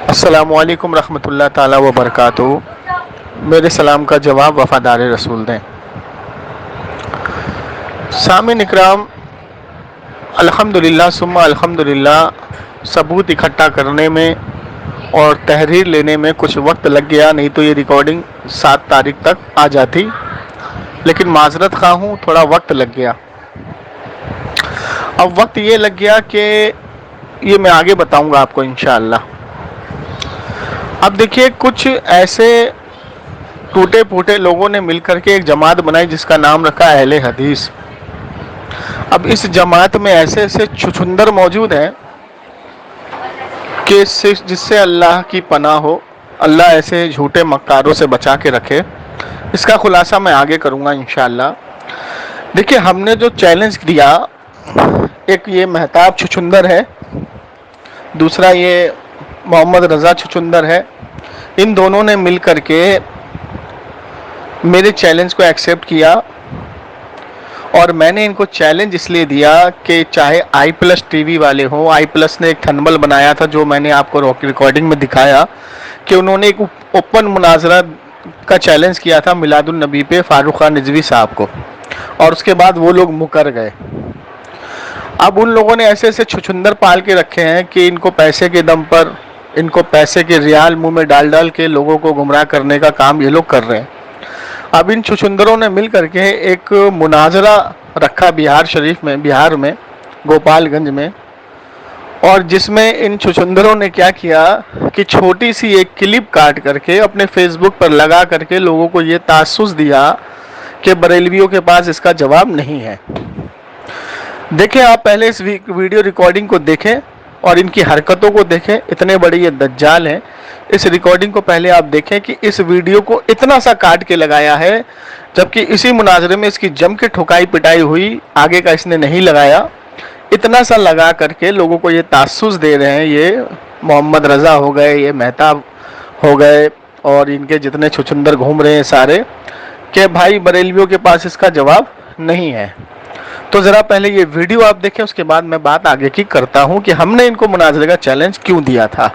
अस्सलामुअलैकुम रहमतुल्लाह ताला व बरकातुहू। मेरे सलाम का जवाब वफ़ादार रसूल दें। सामिन इकराम, अल्हम्दुलिल्लाह सुम्मा अल्हम्दुलिल्लाह, सबूत इकट्ठा करने में और तहरीर लेने में कुछ वक्त लग गया, नहीं तो ये रिकॉर्डिंग 7 तारीख तक आ जाती, लेकिन माजरत खा हूँ, थोड़ा वक्त लग गया। अब वक्त ये लग गया कि ये मैं आगे बताऊंगा आपको इंशाअल्लाह। अब देखिए, कुछ ऐसे टूटे फूटे लोगों ने मिलकर के एक जमात बनाई जिसका नाम रखा अहले हदीस। अब इस जमात में ऐसे ऐसे छुछुंदर मौजूद हैं कि जिससे अल्लाह की पनाह हो, अल्लाह ऐसे झूठे मक्कारों से बचा के रखे। इसका खुलासा मैं आगे करूंगा इंशाअल्लाह। देखिए, हमने जो चैलेंज दिया, एक ये महताब छुछुंदर है, दूसरा ये मोहम्मद रज़ा छुछुंदर है। इन दोनों ने मिल करके मेरे चैलेंज को एक्सेप्ट किया और मैंने इनको चैलेंज इसलिए दिया कि चाहे आई+ टीवी वाले हों, आई+ ने एक थंबनेल बनाया था जो मैंने आपको रिकॉर्डिंग में दिखाया कि उन्होंने एक ओपन मुनाजरा का चैलेंज किया था मिलादुन नबी पे फारूक खान रिजवी साहब को, और उसके बाद वो लोग मुकर गए। अब उन लोगों ने ऐसे ऐसे छुछुंदर पाल के रखे हैं कि इनको पैसे के दम पर, इनको पैसे के रियाल मुंह में डाल डाल के लोगों को गुमराह करने का काम ये लोग कर रहे हैं। अब इन छुछुंदरों ने मिल करके एक मुनाजरा रखा बिहार में गोपालगंज में, और जिसमें इन छुछुंदरों ने क्या किया कि छोटी सी एक क्लिप काट करके अपने फेसबुक पर लगा करके लोगों को ये तासुस दिया कि बरेलवियों के पास इसका जवाब नहीं है। देखें, आप पहले इस वीडियो रिकॉर्डिंग को देखें और इनकी हरकतों को देखें। इतने बड़े ये दज्जाल हैं। इस रिकॉर्डिंग को पहले आप देखें कि इस वीडियो को इतना सा काट के लगाया है, जबकि इसी मुनाजरे में इसकी जम के ठुकाई पिटाई हुई, आगे का इसने नहीं लगाया। इतना सा लगा करके लोगों को ये तासुस दे रहे हैं, ये मोहम्मद रज़ा हो गए, ये मेहताब हो गए, और इनके जितने छुछुंदर घूम रहे हैं सारे, कि भाई बरेलवियों के पास इसका जवाब नहीं है। तो ज़रा पहले ये वीडियो आप देखें, उसके बाद मैं बात आगे की करता हूं कि हमने इनको मुनाजरे का चैलेंज क्यों दिया था।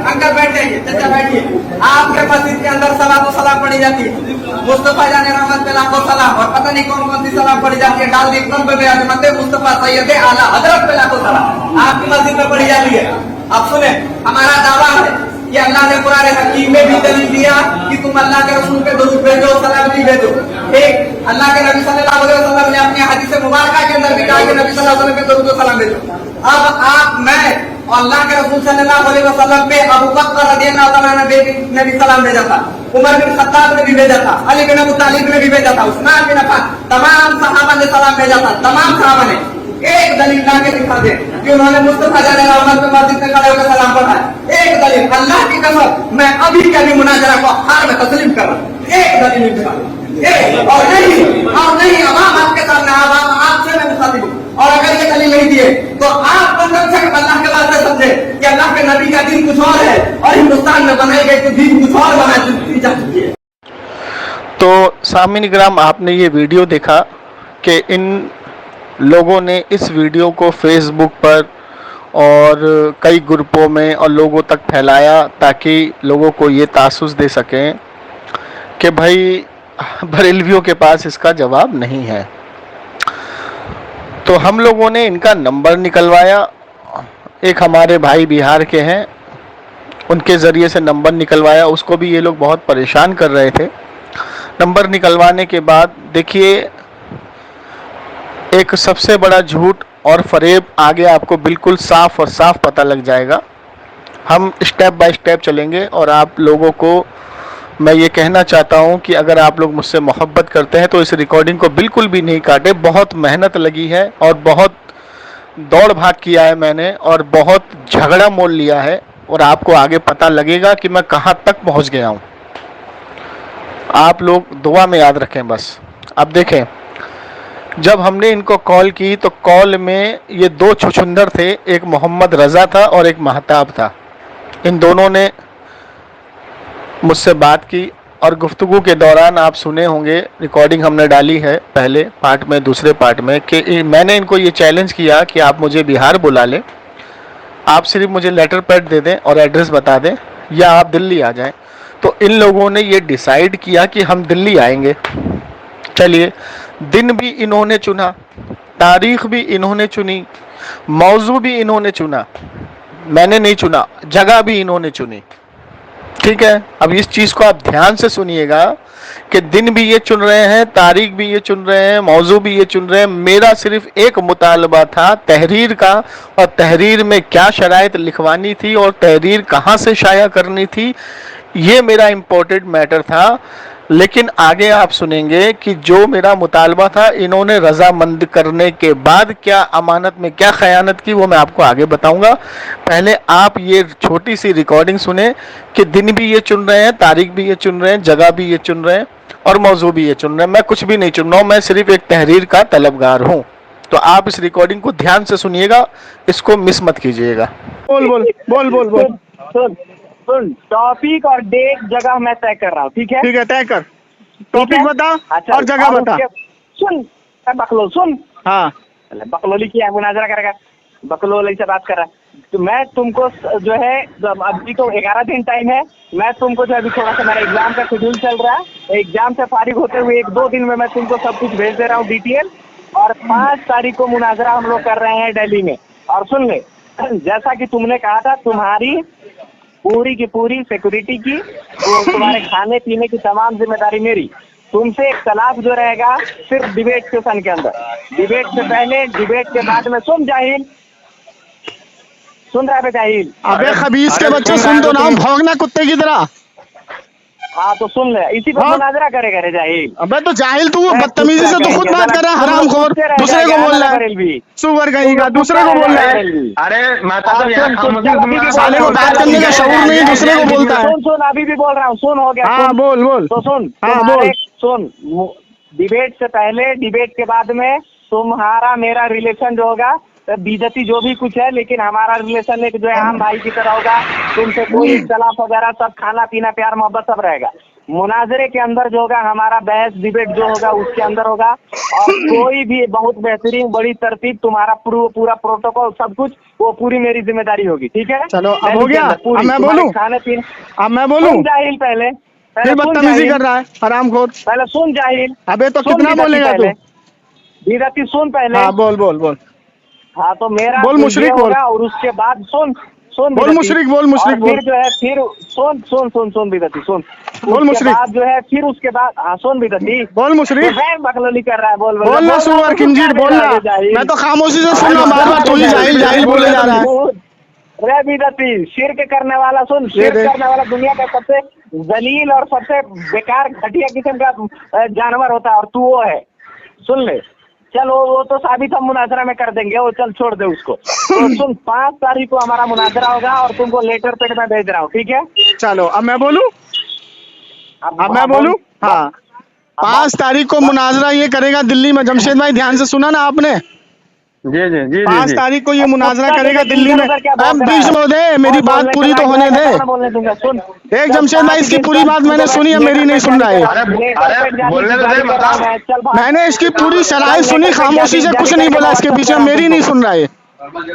अंकल बैठ जाइए, चाचा बैठिए। आपके मस्जिद के अंदर सलातो सलाम पढ़ी जाती है, मुस्तफा जाने रहमत पे लाखों सलाम, और पता नहीं कौन कौन सी सलाम पढ़ी जाती है। डाल दी एकदम पे बयान मत मुस्तफा सैयद आला हजरत पे लाखों सलाम आपकी मस्जिद में पढ़ी जाती है। अब सुने, हमारा दावा है कि अल्लाह ने कुरान हकीम में भी दलील दिया कि तुम अल्लाह के रसूल पे दुरूद भेजो, सलाम भी भेजो। एक अल्लाह के नबी सल्लल्लाहु अलैहि वसल्लम ने अपनी हदीस मुबारका के अंदर भी कहा कि नबी सल्लल्लाहु अलैहि वसल्लम पे दुरूद सलाम भेजो। अब आप, मैं और अल्लाह के रसूल सल्लल्लाहु अलैहि वसल्लम पे अबू बकर रज़ियल्लाहु ताला अन्हु ने भी सलाम भेजा था, उमर बिन खत्ताब ने भी भेजा था, अली बिन अबू तालिब ने भी भेजा था, उस्मान बिन अफ़्फ़ान, तमाम सहाबा ने सलाम भेजा था। तमाम सहाबा ने एक दलील ला के दिखा दे कि उन्होंने मुस्तफा जाने रहमत पे मस्जिद में खड़े होकर सलाम पढ़ा है। एक दलील, अल्लाह की कसम, मैं अभी के अभी मुनाजरा को हार में तस्लीम कर रहा हूँ। एक दलील दिखा, और नहीं अवाम आपके सामने, अवाम आपसे मैं मुखातिब हूँ। और अगर ये दलील नहीं दिए तो आप कम से कम अल्लाह के वास्ते समझे कि अल्लाह के नबी का दीन कुछ और है और हिंदुस्तान में बनाई गई तो दीन कुछ और बनाई जा चुकी है। तो सामिन इकराम, आपने ये वीडियो देखा कि इन लोगों ने इस वीडियो को फेसबुक पर और कई ग्रुपों में और लोगों तक फैलाया ताकि लोगों को ये तासुस दे सकें कि भाई बरेलवियों के पास इसका जवाब नहीं है। तो हम लोगों ने इनका नंबर निकलवाया। एक हमारे भाई बिहार के हैं, उनके ज़रिए से नंबर निकलवाया। उसको भी ये लोग बहुत परेशान कर रहे थे। नंबर निकलवाने के बाद देखिए, एक सबसे बड़ा झूठ और फरेब आगे आपको बिल्कुल साफ और साफ पता लग जाएगा। हम स्टेप बाय स्टेप चलेंगे और आप लोगों को मैं ये कहना चाहता हूँ कि अगर आप लोग मुझसे मोहब्बत करते हैं तो इस रिकॉर्डिंग को बिल्कुल भी नहीं काटे। बहुत मेहनत लगी है और बहुत दौड़ भाग किया है मैंने, और बहुत झगड़ा मोल लिया है, और आपको आगे पता लगेगा कि मैं कहाँ तक पहुँच गया हूँ। आप लोग दुआ में याद रखें बस। अब देखें, जब हमने इनको कॉल की तो कॉल में ये 2 छुछुंदर थे, एक मोहम्मद रज़ा था और एक महताब था। इन दोनों ने मुझसे बात की और गुफ्तगू के दौरान आप सुने होंगे, रिकॉर्डिंग हमने डाली है पहले पार्ट में, दूसरे पार्ट में, कि मैंने इनको ये चैलेंज किया कि आप मुझे बिहार बुला लें, आप सिर्फ मुझे लेटर पैड दे दें और एड्रेस बता दें, या आप दिल्ली आ जाएं। तो इन लोगों ने ये डिसाइड किया कि हम दिल्ली आएंगे। चलिए, दिन भी इन्होंने चुना, तारीख भी इन्होंने चुनी, मौजू भी इन्होंने चुना, मैंने नहीं चुना, जगह भी इन्होंने चुनी। ठीक है, अब इस चीज को आप ध्यान से सुनिएगा कि दिन भी ये चुन रहे हैं, तारीख भी ये चुन रहे हैं, मौजू भी ये चुन रहे हैं। मेरा सिर्फ एक मुतालबा था तहरीर का, और तहरीर में क्या शराइत लिखवानी थी और तहरीर कहाँ से शाया करनी थी, ये मेरा इम्पोर्टेंट मैटर था। लेकिन आगे आप सुनेंगे कि जो मेरा मुतालबा था, इन्होंने रजामंद करने के बाद क्या अमानत में क्या खयानत की, वो मैं आपको आगे बताऊंगा। पहले आप ये छोटी सी रिकॉर्डिंग सुने कि दिन भी ये चुन रहे हैं, तारीख भी ये चुन रहे हैं, जगह भी ये चुन रहे हैं और मौजू भी ये चुन रहे हैं। मैं कुछ भी नहीं चुन रहा हूँ, मैं सिर्फ एक तहरीर का तलबगार हूँ। तो आप इस रिकॉर्डिंग को ध्यान से सुनिएगा, इसको मिस मत कीजिएगा। बोल बोल बोल बोल बोल। सुन, टॉपिक और डेट जगह मैं तय कर रहा हूँ, ठीक है? ठीक है, तय कर। टॉपिक बता अच्छा, और जगह बता। सुन बकलोल, सुन। हाँ, बकलोली की है, मुनाजरा करेगा, बकलोली से बात कर रहा है। तो मैं तुमको जो है, अभी तो 11 दिन टाइम है, मैं तुमको जो अभी थोड़ा सा मेरा एग्जाम का शेड्यूल चल रहा है, एग्जाम से फारिग होते हुए 1-2 दिन में मैं तुमको सब कुछ भेज दे रहा हूँ डिटेल। और 5 तारीख को मुनाजरा हम लोग कर रहे हैं दिल्ली में। और सुन ले, जैसा कि तुमने कहा था, तुम्हारी पूरी की पूरी सिक्योरिटी की, वो तुम्हारे खाने पीने की तमाम जिम्मेदारी मेरी। तुमसे एक तलाक जो रहेगा सिर्फ डिबेट सेशन के अंदर, डिबेट से पहले, डिबेट के बाद में। सुन जाहिल, सुन रहा है जाहिल? अबे खबीस के बच्चे सुन तो ना, भौंकना कुत्ते की तरह। हाँ तो सुन ले, इसी पर मुनाजरा करेगा रे जाहिल। अबे तो जाहिल तू, बदतमीजी से तो खुद बात कर रहा है, हरामखोर। दूसरे को बोल रहा है, सुअर कहीं का, दूसरे को बोल रहा है। अरे साले को बात करने का शऊर नहीं, दूसरे को बोलता है। सुन सुन, अभी भी बोल रहा हूँ, सुन, हो गया। हाँ बोल बोल। तो सुन, हाँ बोल। सुन, डिबेट से पहले, डिबेट के बाद में तुम्हारा मेरा रिलेशन जो होगा, बेइज्जती जो भी कुछ है, लेकिन हमारा रिलेशन एक जो है आम भाई की तरह होगा। तुमसे कोई इख्तलाफ वगैरह सब, खाना पीना, प्यार मोहब्बत सब रहेगा। मुनाजरे के अंदर जो होगा, हमारा बहस डिबेट जो होगा उसके अंदर होगा। और कोई भी बहुत बेहतरीन बड़ी तरतीब, तुम्हारा पूरा प्रोटोकॉल सब कुछ, वो पूरी मेरी जिम्मेदारी होगी, ठीक है? चलो, अब हो गया। अब मैं बोलूं? खाने पीने, अब मैं बोलूं? जाहिल पहले फिर बदतमीजी कर रहा है, हरामखोर। पहले सुन जाहिल। अबे तो कितना बोलेगा तू? बेइज्जती सुन पहले। हाँ बोल बोल बोल। हाँ तो मेरा बोल मुशरिक बोल। और उसके बाद सुन बोल मुशरिक, बोल मुशरिक बोल। फिर जो है, फिर सुन बेदती, सुन बोल मुशरिक। बाद जो है, फिर उसके बाद, हाँ सुन बेदती, बोल मुशरिक। बकलोली कर रहा है, बोल बोल ना सुअर खिंजीर, बोल ना। मैं तो खामोशी से सुन रहा हूँ, बार बार तू ही जाहिल जाहिल बोले जा रहा है। रे बेदती, शिर्क करने वाला, सुन, शिर्क करने वाला दुनिया का सबसे जलील और सबसे बेकार घटिया किस्म का जानवर होता है, और तू वो है। सुन ले, चलो वो तो साबित हम मुनाजरा में कर देंगे, वो चल छोड़ दे उसको। तो सुन, 5 तारीख को हमारा मुनाजरा होगा और तुमको लेटर पेड में भेज रहा हूँ, ठीक है? चलो, अब मैं बोलूं? अब मैं बोलूं? हाँ, 5 तारीख को मुनाजरा ये करेगा दिल्ली में। जमशेद भाई ध्यान से सुना ना आपने? जी जी जी। 5 तारीख को ये मुनाजरा करेगा दिल्ली में। अब बीच में दे, मेरी बात पूरी तो होने दे। एक जमशेद भाई, इसकी पूरी बात मैंने सुनी है, मेरी नहीं सुन रहा है। मैंने इसकी पूरी शराइत सुनी, खामोशी से कुछ नहीं बोला इसके पीछे, मेरी नहीं सुन रहा है। मुझे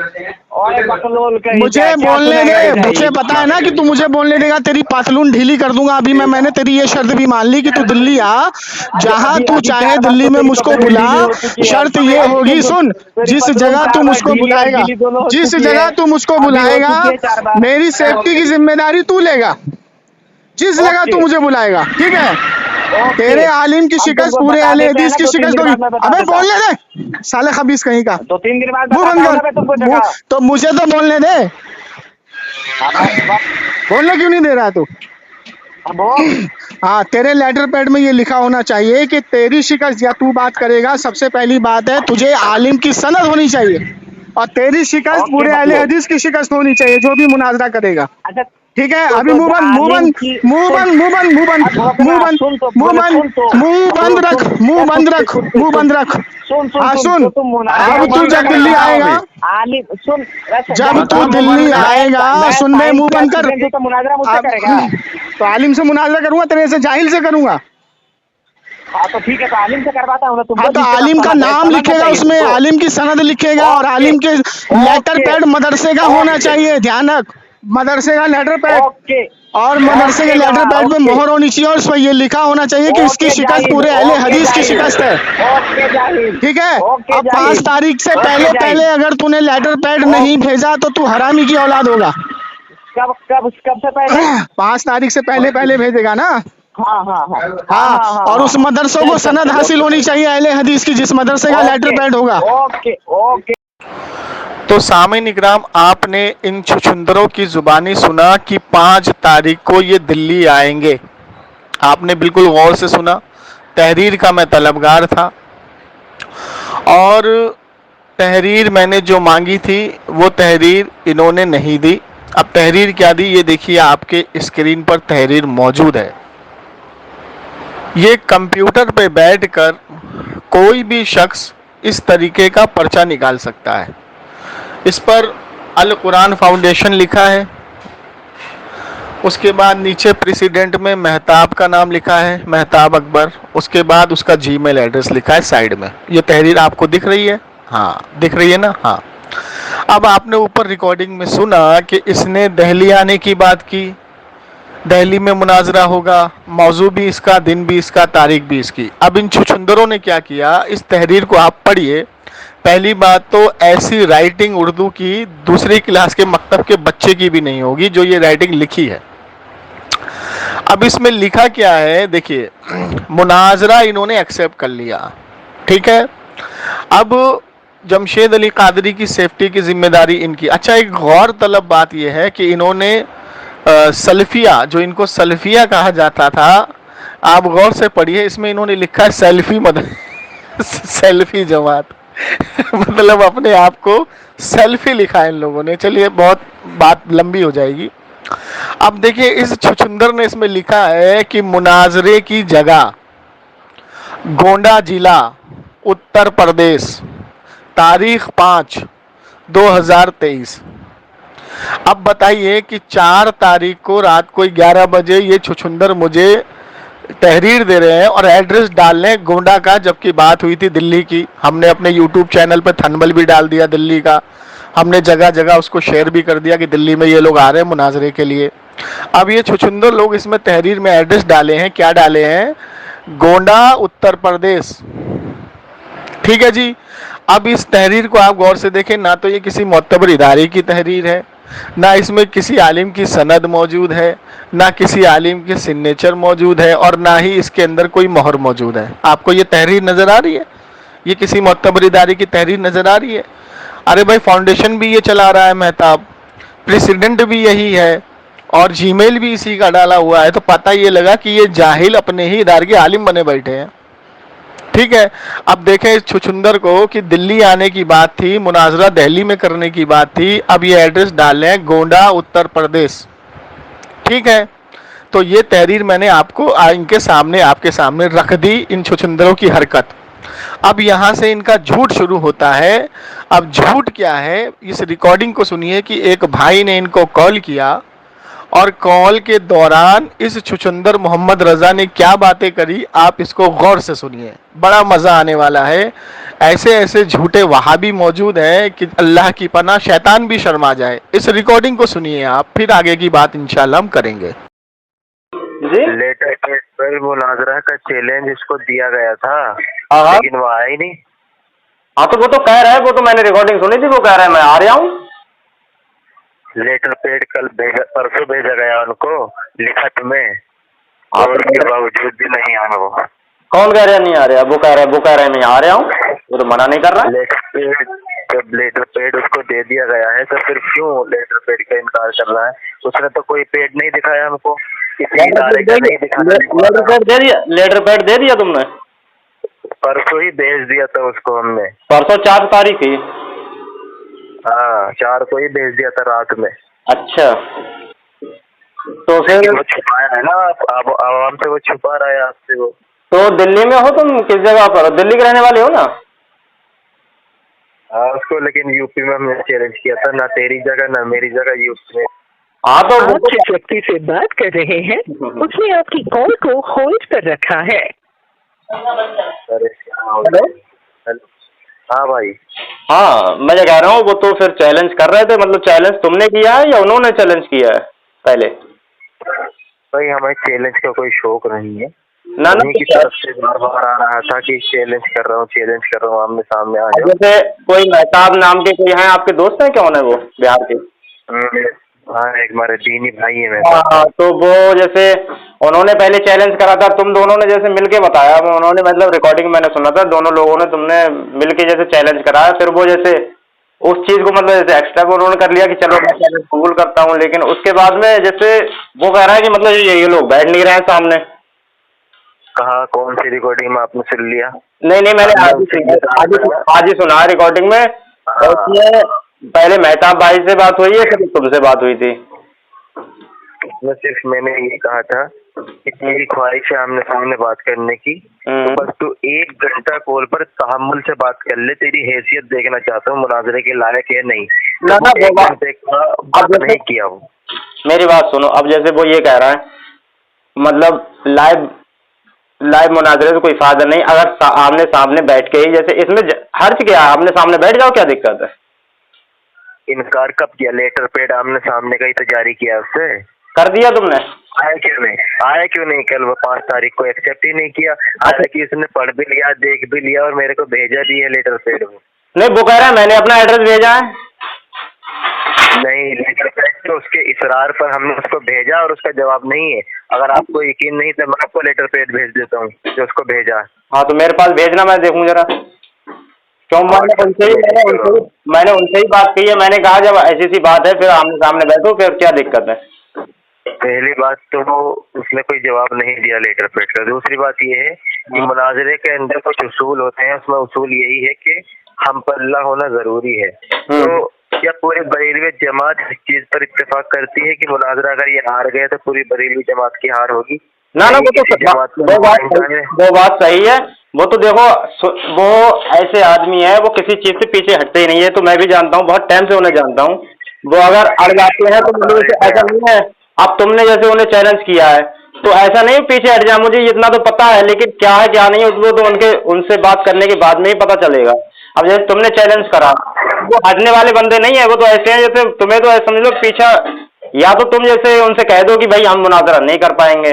बोलने दे, मुझे पता है ना कि तू मुझे बोलने देगा, तेरी पातलून ढीली कर दूंगा अभी मैं। मैंने तेरी ये शर्त भी मान ली कि तू दिल्ली आ, जहां तू चाहे दिल्ली में मुझको बुला। शर्त ये होगी, सुन, जिस जगह तू मुझको बुलाएगा, जिस जगह तू मुझको बुलाएगा, मेरी सेफ्टी की जिम्मेदारी तू लेगा, जिस जगह तू मुझे बुलाएगा, ठीक है? तेरे आलिम की शिकस्त, पूरे अहले हदीस की शिकस्त होगी। अबे बोलने दे साले खबीस कहीं का, तो 3 दिन बाद मुंह बंद कर। तो मुझे तो बोलने दे, बोलने क्यों नहीं दे रहा तू? हाँ, तेरे लेटर पैड में ये लिखा होना चाहिए कि तेरी शिकस्त, या तू बात करेगा, सबसे पहली बात है तुझे आलिम की सनद होनी चाहिए, और तेरी शिकस्त पूरे अहले हदीस की शिकस्त होनी चाहिए, जो भी मुनाजरा करेगा, ठीक है? अभी मुंह बंद रख, मुंह बंद रख। हाँ सुन, अब तू जब दिल्ली आएगा, जब तू दिल्ली आएगा, सुन ले, मुंह बंद कर। तो आलिम से मुनाजरा करूंगा, तेरे से जाहिल से करूंगा? हाँ तो ठीक है, तो आलिम से करवाता हूँ ना तुमको। हाँ तो जिसके आलिम पास का सनद है, नाम सनद लिखेगा चाहिए उसमें, तुमको। आलिम की सनद लिखेगा और आलिम के लेटर पैड मदरसे का होना चाहिए, ध्यान रख, मदरसे का लेटर पैड, ओके और मदरसे के ओके लेटर पैड पे ओके मोहर होनी चाहिए और उस पर ये लिखा होना चाहिए कि इसकी ओके शिकस्त जाहिल, पूरे अहले ओके हदीस की जाहिल, शिकस्त है। ओके जाहिल, ठीक है। ओके अब 5 जाहिल, तारीख से ओके पहले जाहिल। पहले अगर तूने लेटर पैड नहीं भेजा तो तू हरामी की औलाद होगा। कब कब कब से पहले? 5 तारीख से पहले पहले भेजेगा ना? हाँ हाँ हाँ हाँ, और उस मदरसों को चल, सनद चल, हासिल ओके, होनी चाहिए अहले हदीस की, जिस मदरसे का लेटर ओके, पैड होगा। Okay okay. तो सामीन इकराम, आपने इन छुछुंदरों की जुबानी सुना कि 5 तारीख को ये दिल्ली आएंगे। आपने बिल्कुल गौर से सुना। तहरीर का मैं तलबगार था और तहरीर मैंने जो मांगी थी वो तहरीर इन्होंने नहीं दी। अब तहरीर क्या दी, ये देखिए आपके स्क्रीन पर तहरीर मौजूद है। ये कंप्यूटर पे बैठकर कोई भी शख्स इस तरीके का पर्चा निकाल सकता है। इस पर अल कुरान फाउंडेशन लिखा है, उसके बाद नीचे प्रेसिडेंट में मेहताब का नाम लिखा है, मेहताब अकबर, उसके बाद उसका जीमेल एड्रेस लिखा है साइड में। ये तहरीर आपको दिख रही है? हाँ दिख रही है ना? हाँ। अब आपने ऊपर रिकॉर्डिंग में सुना कि इसने दिल्ली आने की बात की, दिल्ली में मुनाजरा होगा, मौजू भी इसका, दिन भी इसका, तारीख भी इसकी। अब इन छुछुंदरों ने क्या किया, इस तहरीर को आप पढ़िए। पहली बात तो ऐसी राइटिंग उर्दू की दूसरी क्लास के मकतब के बच्चे की भी नहीं होगी जो ये राइटिंग लिखी है। अब इसमें लिखा क्या है देखिए, मुनाजरा इन्होंने एक्सेप्ट कर लिया, ठीक है। अब जमशेद अली कादरी की सेफ्टी की जिम्मेदारी इनकी। अच्छा, एक गौर तलब बात यह है कि इन्होंने सल्फिया, जो इनको सल्फिया कहा जाता था, आप गौर से पढ़िए, इसमें इन्होंने लिखा है सेल्फी सेल्फी जमात मतलब अपने आप को सेल्फी लिखा है इन लोगों ने। चलिए बहुत बात लंबी हो जाएगी। अब देखिए इस छुछुंदर ने इसमें लिखा है कि मुनाजरे की जगह गोंडा जिला, उत्तर प्रदेश, तारीख 5/2023। अब बताइए कि 4 तारीख को रात को 11 बजे ये छुछुंदर मुझे तहरीर दे रहे हैं और एड्रेस डाल रहे हैं गोंडा का, जबकि बात हुई थी दिल्ली की। हमने अपने यूट्यूब चैनल पर थंबनेल भी डाल दिया दिल्ली का, हमने जगह जगह उसको शेयर भी कर दिया कि दिल्ली में ये लोग आ रहे हैं मुनाजरे के लिए। अब ये छुछुंदर लोग इसमें तहरीर में एड्रेस डाले हैं, क्या डाले हैं, गोंडा उत्तर प्रदेश, ठीक है जी। अब इस तहरीर को आप गौर से देखें, ना तो ये किसी मोतबर इदारे की तहरीर है, ना इसमें किसी आलिम की सनद मौजूद है, ना किसी आलिम के सिग्नेचर मौजूद है, और ना ही इसके अंदर कोई मोहर मौजूद है। आपको ये तहरीर नज़र आ रही है? ये किसी मोतबर इदारे की तहरीर नज़र आ रही है? अरे भाई, फाउंडेशन भी ये चला रहा है मेहताब, प्रेसिडेंट भी यही है और जीमेल भी इसी का डाला हुआ है, तो पता ये लगा कि ये जाहिल अपने ही इदारे के आलिम बने बैठे हैं, ठीक है। अब देखें इस छुछुंदर को कि दिल्ली आने की बात थी, मुनाजरा दिल्ली में करने की बात थी, अब ये एड्रेस डाल रहे हैं गोंडा उत्तर प्रदेश, ठीक है। तो ये तहरीर मैंने आपको इनके सामने, आपके सामने रख दी, इन छुछुंदरों की हरकत। अब यहाँ से इनका झूठ शुरू होता है। अब झूठ क्या है, इस रिकॉर्डिंग को सुनिए कि एक भाई ने इनको कॉल किया और कॉल के दौरान इस छुछुंदर मोहम्मद रजा ने क्या बातें करी, आप इसको गौर से सुनिए, बड़ा मजा आने वाला है। ऐसे ऐसे झूठे वहाबी मौजूद हैं कि अल्लाह की पनाह, शैतान भी शर्मा जाए। इस रिकॉर्डिंग को सुनिए आप, फिर आगे की बात इंशाल्लाह हम करेंगे। लेटर पर मुनाजरा का चैलेंज इसको दिया गया था, हाँ लेकिन वो आया ही नहीं। हाँ तो वो तो कह रहा है, वो तो मैंने रिकॉर्डिंग सुनी थी, वो कह रहा है मैं आ रहा हूँ। लेटर पेड कल परसों भेजा गया उनको लिखत में, आप और उसके बावजूद भी नहीं आना। वो कौन कह रहा है नहीं आ रहा? वो कह रहा है मैं आ रहा हूँ, वो तो मना नहीं कर रहा। जब लेटर पेड उसको दे दिया गया है तो फिर क्यों लेटर पेड का इनकार कर रहा है? उसने तो कोई पेड नहीं दिखाया हमको, किसी इदारे का नहीं दिखाया। लेटर पैड दे दिया तुमने? परसों ही भेज दिया था उसको हमने, परसों 4 तारीख ही। हाँ 4 को ही भेज दिया था रात में। अच्छा, तो फिर वो छुपाया है ना, अब आवाम से वो छुपा रहा है आपसे। वो तो दिल्ली में हो तुम, किस जगह पर? दिल्ली के रहने वाले हो ना? हाँ उसको, लेकिन यूपी में हमने चैलेंज किया था, ना तेरी जगह ना मेरी जगह यूपी में। हाँ तो आप जिस व्यक्ति से बात कर रहे हैं उसने आपकी कॉल को होल्ड पर रखा है। अरे हाँ भाई। हाँ मैं ये कह रहा हूँ, वो तो फिर चैलेंज कर रहे थे, मतलब चैलेंज तुमने किया है या उन्होंने चैलेंज किया है पहले? भाई हमें चैलेंज का कोई शौक नहीं है ना उन्हीं की तरफ से बार बार आ रहा था कि चैलेंज कर रहा हूँ आमने सामने आ जाओ। जैसे कोई मेहताब नाम के कोई हैं आपके दोस्त हैं, कौन है वो बिहार के? हाँ एक हमारे दीनी भाई है हाँ तो वो जैसे उन्होंने पहले चैलेंज करा था, तुम दोनों ने जैसे मिलके बताया, उन्होंने मतलब रिकॉर्डिंग मैंने सुना था, दोनों लोगों ने तुमने मिलके जैसे चैलेंज कराया, फिर वो जैसे उस चीज को मतलब जैसे एक्स्ट्रा उन्होंने कर लिया कि चलो मैं चैलेंज कबूल करता हूँ, लेकिन उसके बाद में जैसे वो कह रहा है कि मतलब ये लोग बैठ नहीं रहे हैं सामने। कहा कौन सी रिकॉर्डिंग में आपने सुन लिया? नहीं मैंने आज ही सुना है रिकॉर्डिंग में, उसमें पहले मेहताब भाई से बात हुई है, फिर तुमसे बात हुई थी। सिर्फ मैंने ये कहा था कि तेरी ख्वाहिश है आमने सामने बात करने की, तो बस तू 1 घंटा कॉल पर तहम्मुल से बात कर ले, तेरी हैसियत देखना चाहता हूँ मुनाजरे के लायक है नहीं। ना ना वो बात नहीं किया वो। मेरी बात सुनो, अब जैसे वो ये कह रहा है मतलब लाइव मुनाजरे से कोई फायदा नहीं, अगर आमने सामने बैठ के ही, जैसे इसमें हर्ज क्या है, आमने सामने बैठ जाओ, क्या दिक्कत है? इनकार कब किया? लेटर पेड आमने सामने का ही तो जारी किया उससे। कर दिया तुमने? आया क्यों नहीं कल वो 5 तारीख को एक्सेप्ट ही नहीं किया। हालांकि उसने पढ़ भी लिया, देख भी लिया और मेरे को भेजा भी है लेटर पेड। वो नहीं, वो कह रहा है मैंने अपना एड्रेस भेजा है। नहीं, लेटर पेड तो उसके इसरार पर हमने उसको भेजा और उसका जवाब नहीं है। अगर आपको यकीन नहीं तो मैं आपको लेटर पेड भेज देता हूँ जो उसको भेजा। हाँ तो मेरे पास भेजना, मैं देखूँ जरा। क्यों मैंने उनसे ही बात की है, मैंने कहा जब ऐसी सी बात है फिर आमने सामने बैठो, फिर क्या दिक्कत है? पहली बात तो उसने कोई जवाब नहीं दिया लेटर पेड का। दूसरी बात ये है कि मुनाजरे के अंदर कुछ उसूल होते हैं, उसमें उसूल यही है कि हम पल्ला होना जरूरी है। तो क्या पूरी बरेलवी जमात इस चीज पर इत्तेफाक करती है कि मुनाजरा अगर ये हार गए तो पूरी बरेलवी जमात की हार होगी? ना वो तो वो बात सही है। वो तो देखो वो ऐसे आदमी है, वो किसी चीज से पीछे हटते ही नहीं है, तो मैं भी जानता हूँ, बहुत टाइम से उन्हें जानता हूँ। वो अगर अड़ जाते हैं तो मुझे ऐसा नहीं है, अब तुमने जैसे उन्हें चैलेंज किया है तो ऐसा नहीं पीछे हट जाए, मुझे इतना तो पता है, लेकिन क्या है क्या नहीं वो तो उनसे बात करने के बाद में ही पता चलेगा। अब जैसे तुमने चैलेंज करा, वो हटने वाले बंदे नहीं है, वो तो ऐसे हैं जैसे तुम्हें तो समझ लो पीछा, या तो तुम जैसे उनसे कह दो कि भाई हम मुनाजरा नहीं कर पाएंगे,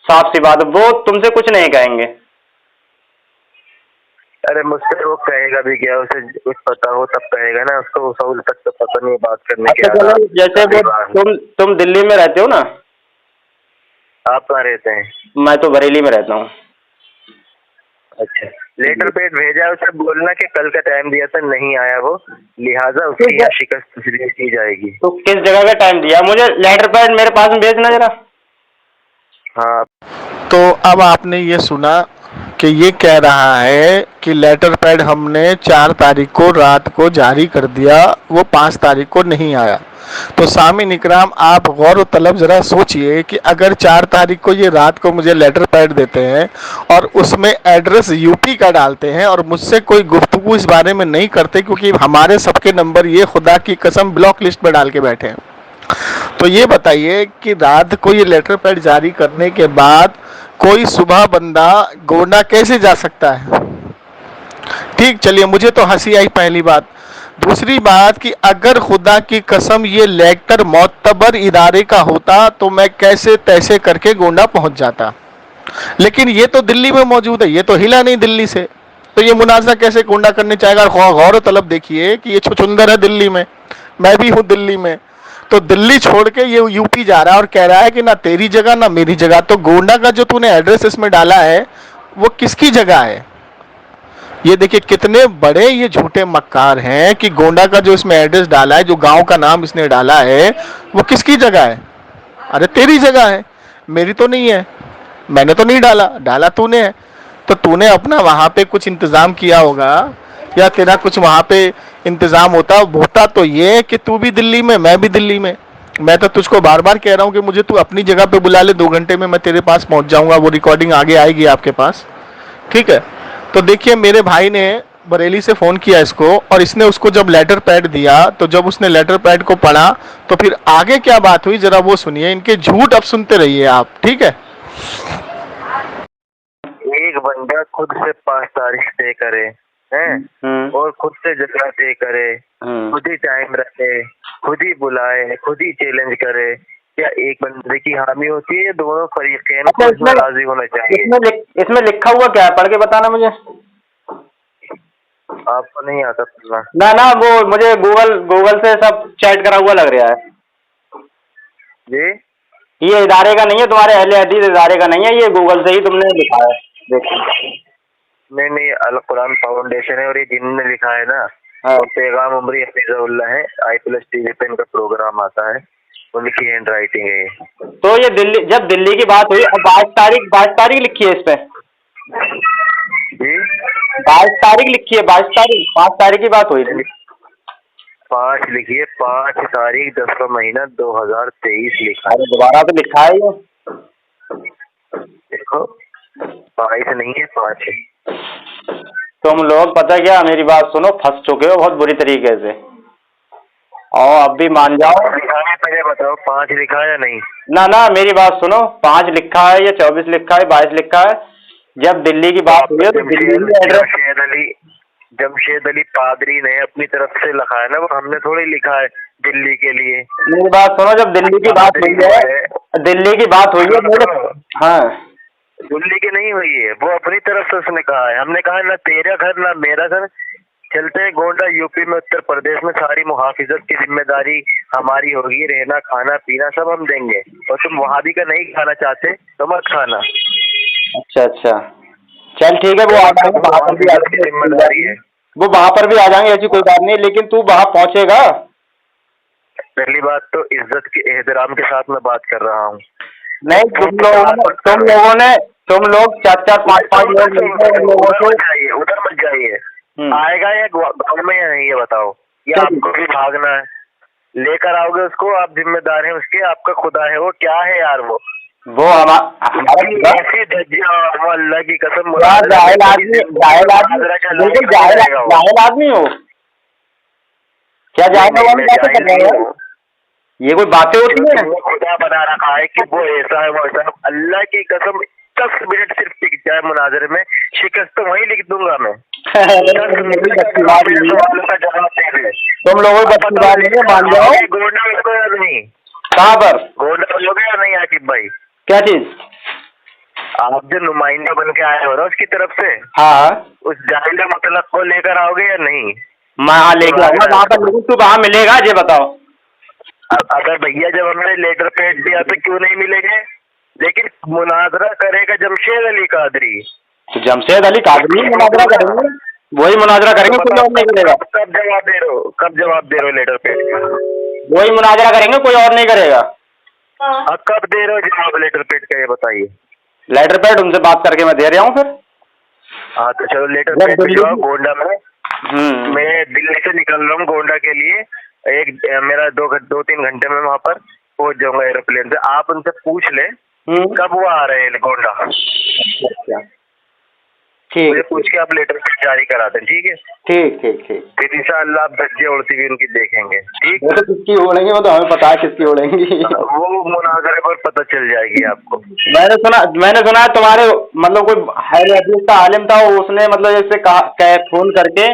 साफ सी बात, वो तुमसे कुछ नहीं कहेंगे। अरे मुझसे वो कहेगा भी क्या, उसे कुछ पता हो तब कहेगा ना, उसको उसूल तक तो पता नहीं बात करने के। जैसे वो तुम दिल्ली में रहते हो ना? आप कहाँ रहते हैं? मैं तो बरेली में रहता हूँ। अच्छा, लेटर पेड भेजा, उसे बोलना कि कल का टाइम दिया था नहीं आया वो, लिहाजा उसकी यहाँ शिकस्त तस्लीम की जाएगी। तो किस जगह का टाइम दिया? मुझे लेटर पैड मेरे पास में भेजना जरा। हाँ तो अब आपने ये सुना कि ये कह रहा है कि लेटर पैड हमने 4 तारीख को रात को जारी कर दिया, वो 5 तारीख को नहीं आया। तो सामीन इकराम, आप गौर व तलब ज़रा सोचिए कि अगर 4 तारीख को ये रात को मुझे लेटर पैड देते हैं और उसमें एड्रेस यूपी का डालते हैं और मुझसे कोई गुफ्तगू इस बारे में नहीं करते, क्योंकि हमारे सबके नंबर ये खुदा की कसम ब्लॉक लिस्ट में डाल के बैठे हैं, तो ये बताइए कि रात को ये लेटर पैड जारी करने के बाद कोई सुबह बंदा गोंडा कैसे जा सकता है? ठीक, चलिए, मुझे तो हंसी आई पहली बात। दूसरी बात कि अगर खुदा की कसम ये लेटर मोतबर इदारे का होता तो मैं कैसे तैसे करके गोंडा पहुंच जाता, लेकिन ये तो दिल्ली में मौजूद है, ये तो हिला नहीं दिल्ली से, तो ये मुनाजरा कैसे गोंडा करने चाहेगा? गौर तलब देखिए कि ये छुचुंदर है दिल्ली में, मैं भी हूँ दिल्ली में, तो दिल्ली छोड़ के ये यूपी जा रहा है और कह रहा है कि ना तेरी जगह ना मेरी जगह। तो गोंडा का जो तूने एड्रेस इसमें डाला है वो किसकी जगह है? ये देखिए कितने बड़े ये झूठे मक्कार हैं कि गोंडा का जो इसमें एड्रेस डाला है, जो गांव का नाम इसने डाला है, वो किसकी जगह है? अरे तेरी जगह है, मेरी तो नहीं है, मैंने तो नहीं डाला, डाला तूने है। तो तूने अपना वहां पे कुछ इंतजाम किया होगा, या तेरा कुछ वहां पे इंतजाम होता तो ये कि तू भी दिल्ली में मैं भी दिल्ली में। मैं तो तुझको बार बार कह रहा हूँ कि मुझे तू अपनी जगह पे बुला ले, 2 घंटे में मैं तेरे पास पहुंच जाऊंगा, वो रिकॉर्डिंग आगे आएगी आपके पास, ठीक है? तो देखिए मेरे भाई ने बरेली से फोन किया इसको, और इसने उसको जब लेटर पैड दिया, तो जब उसने लेटर पैड को पढ़ा तो फिर आगे क्या बात हुई जरा वो सुनिए। इनके झूठ अब सुनते रहिए आप, ठीक है। एक बंदा खुद से 5 तारीख तय करे हैं और खुद से जगह तय करे, खुद ही टाइम रखे, खुद ही बुलाए, खुद ही चैलेंज करे, क्या एक बंदे की हामी होती है? दोनों फरीकैन को इसमें राजी होना चाहिए। इसमें लिखा हुआ क्या है, पढ़ के बताना मुझे। आपको नहीं आता पढ़ना? ना ना, वो मुझे गूगल से सब चैट करा हुआ लग रहा है जी, ये इदारे का नहीं है, तुम्हारे अहले हदीस इदारे का नहीं है, ये गूगल से ही तुमने लिखा है। देखो नहीं, अल कुरान फाउंडेशन है, और ये जिन्होंने लिखा है ना, हाँ। और पैगाम उमरी हफीजुल्लाह है, i+ TV पे इनका प्रोग्राम आता है, उनकी हैंड राइटिंग है ये। तो ये जब दिल्ली की बात हुई, अब 22 तारीख लिखी है इस पे जी, 22 तारीख लिखी है, 5 तारीख की बात हुई थी। 5 लिखिए, 5 तारीख 10वां महीना 2023 लिखा है। अरे दोबारा तो लिखा है ये। देखो 22 नहीं है, 5 है। तुम लोग पता क्या, मेरी बात सुनो, फंस चुके हो बहुत बुरी तरीके से, और अब भी मान जाओ। पहले बताओ 5 लिखा है या नहीं? ना ना, मेरी बात सुनो, 5 लिखा है या 24 लिखा है, 22 लिखा है। जब दिल्ली की बात हुई है तो दिल्ली की एड्रेस जमशेद अली पादरी ने अपनी तरफ से लिखा है ना, वो हमने थोड़ी लिखा है दिल्ली के लिए। मेरी बात सुनो, जब दिल्ली की बात हुई है, दिल्ली की बात हुई है मेरे, हाँ दिल्ली की नहीं हुई है, वो अपनी तरफ से उसने कहा है। हमने कहा ना तेरा घर ना मेरा घर, चलते हैं गोंडा यूपी में, उत्तर प्रदेश में, सारी मुहाफिजत की जिम्मेदारी हमारी होगी, रहना खाना पीना सब हम देंगे, और तुम वहाबी का नहीं खाना चाहते तो मत खाना। अच्छा अच्छा, चल ठीक है, वो आ जाएंगे, वहाँ पर भी जिम्मेदारी है, वो वहाँ पर भी आ जाएंगे, ऐसी कोई बात नहीं, लेकिन तू वहाँ पहुँचेगा। पहली बात तो इज्जत के एहतराम के साथ मैं बात कर रहा हूँ। नहीं, तुम लोग 4-4 5-5 लोग उधर मत जाइए। आएगा या गाँव में या नहीं, ये बताओ। या आपको भी भागना है? लेकर आओगे उसको, आप जिम्मेदार हैं उसके, आपका खुदा है वो, क्या है यार वो हमारा ऐसी धज्जियां, अल्लाह की कसम, जाहिल आदमी हो क्या? जाहिल ये कोई बातें होती है? खुदा बना रखा है कि वो ऐसा है वो ऐसा है। अल्लाह की कसम 10 मिनट सिर्फ टिक जाए मुनाजरे में, शिकस्त तो वही लिख दूंगा मैं। तुम लोगों को मान जाओ। गोंडा उसको या नहीं? कहाँ पर गोंडा लोगे या नहीं आकिब भाई? क्या चीज? आप जो नुमाइंदा बन के आए हो ना उसकी तरफ से, हाँ, उस जाहिल मतलब को लेकर आओगे या नहीं? मैं लेके आऊंगा वहाँ पर, लेकिन तू कहाँ मिलेगा ये बताओ। अगर भैया जब हमने लेटर पैड दिया तो क्यों नहीं मिलेंगे? लेकिन मुनाजरा करेगा जमशेद अली कादरी। तो जमशेद अली कादरी मुनाजरा करेंगे, वही मुनाजरा करेंगे, कोई और नहीं करेगा। कब जवाब दे रहे हो लेटर पैड का? वही मुनाजरा करेंगे, कोई और नहीं करेगा। अब कब दे रहे हो जवाब लेटर पैड का, ये बताइए। लेटर पैड उनसे बात करके मैं दे रहा हूँ फिर। हाँ तो चलो लेटर पैड भिजवाओ गोंडा में। मैं दिल्ली से निकल रहा हूँ गोंडा के लिए, मेरा 2-3 घंटे में वहाँ पर पहुँच जाऊंगा एरोप्लेन से। आप उनसे पूछ ले कब वो आ रहे हैं गोंडा। ठीक, मुझे पूछ के आप लेटर जारी करा दें, ठीक है? ठीक ठीक ठीक। फिर इंशाअल्लाह आप धज्जे उड़ती हुई उनकी देखेंगे, ठीक? वो तो किसकी उड़ेंगी, वो तो हमें पता है किसकी उड़ेंगी। वो मुनाजरे पर पता चल जाएगी आपको। मैंने सुना तुम्हारे मतलब कोई अहले हदीस का आलिम था, उसने मतलब जैसे कहा फोन करके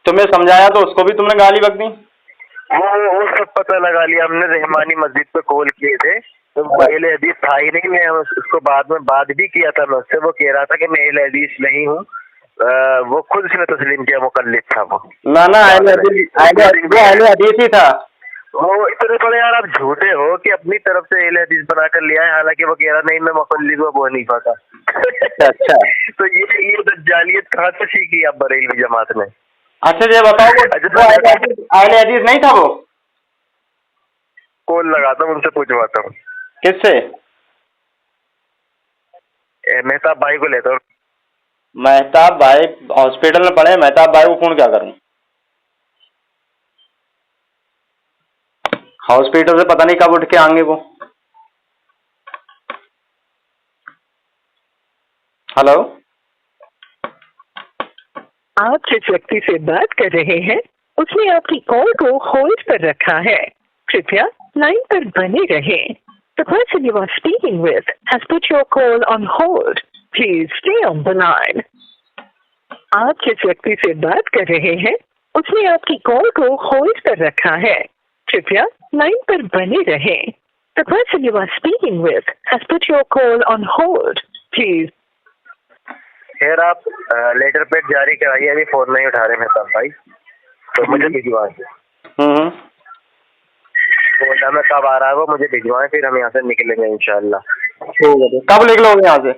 तुम्हें समझाया तो उसको भी तुमने गाली बक दी। वो सब पता लगा लिया हमने, रहमानी मस्जिद पे कॉल किए थे तो अहले हदीस था ही नहीं। मैं उसको बाद में बात भी किया था मैं उससे, वो कह रहा था कि मैं अहले हदीस नहीं हूँ। वो खुद से तस्लीम किया, मुकल्लिद था वो। ना अहले हदीस ही था वो। इतने बड़े यार आप झूठे हो कि अपनी तरफ से अहले हदीस बना कर लिया है, हालांकि वो कह रहा नहीं मैं मुकल्लिद हूँ अबू हनीफा का। अच्छा तो ये दज्जालियत कहाँ से सीखी आप बरेलवी जमात में? अच्छा ये बताओ, अहले हदीस नहीं था वो? कॉल लगाता हूँ उनसे पूछवाता हूँ। किससे? मेहताब भाई को लेता हूँ। मेहताब भाई हॉस्पिटल में पड़े, मेहताब भाई को फोन क्या करूं? हॉस्पिटल से पता नहीं कब उठ के आएंगे वो। हेलो आप जिस व्यक्ति से बात कर रहे हैं उसने आपकी कॉल को होल्ड पर रखा है। कृपया लाइन पर बने रहें। The person you are speaking with has put your call on hold. Please stay on the line. आप जिस व्यक्ति से बात कर रहे हैं उसने आपकी कॉल को होल्ड पर रखा है। कृपया लाइन पर बने रहें। The person you are speaking with has put your call on hold. Please. खैर आप लेटर पेड जारी कराइए, अभी फोन नहीं उठा रहे मेहताब भाई, तो मुझे भिजवाएं। बोला मैं कब आ रहा है वो मुझे भिजवाएं, फिर हम यहाँ से निकलेंगे इंशाल्लाह। कब निकलोगे यहाँ से?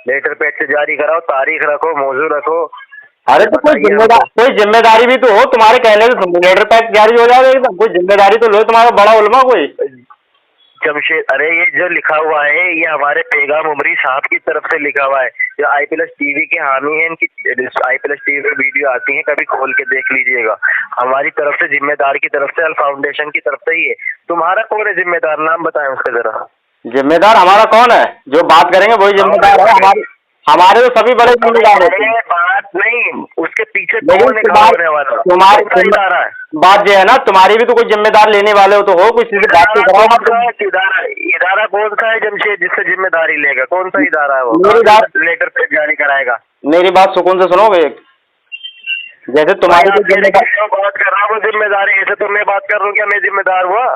लेटर पेड से जारी कराओ, तारीख रखो, मौजू रखो। अरे तो कोई जिम्मेदारी भी तो हो, तुम्हारे कहने से लेटर पैड जारी हो जाएगा एकदम, कोई जिम्मेदारी तो लो, तुम्हारा बड़ा उलमा कोई। जमशेद, अरे ये जो लिखा हुआ है ये हमारे पैगाम उमरी साहब की तरफ से लिखा हुआ है, जो आई+ टीवी के हामी हैं, इनकी आई+ टीवी पे वीडियो आती है, कभी खोल के देख लीजिएगा। हमारी तरफ से जिम्मेदार की तरफ से, अल फाउंडेशन की तरफ से ही है। तुम्हारा कौन है जिम्मेदार, नाम बताएं उसका जरा। जिम्मेदार हमारा कौन है? जो बात करेंगे वही जिम्मेदार है। हमारे तो सभी बड़े जिम्मेदार होते हैं। बात नहीं, उसके पीछे कौन है होने वाला? तुम्हारी इदारा है बात जो है ना, तुम्हारी भी तो कोई जिम्मेदार लेने वाले हो तो हो, कुछ बात तो कराओ। इदारा कौन सा है जमशेद जिससे जिम्मेदारी लेगा? कौन सा इदारा है वो? मेरी बात लेटर पे जारी कराएगा। मेरी बात सुकून से सुनोगे। जैसे तुम्हारी बात कर रहा हूँ जिम्मेदारी, ऐसे तो मैं बात कर रहा हूँ, क्या मैं जिम्मेदार हुआ?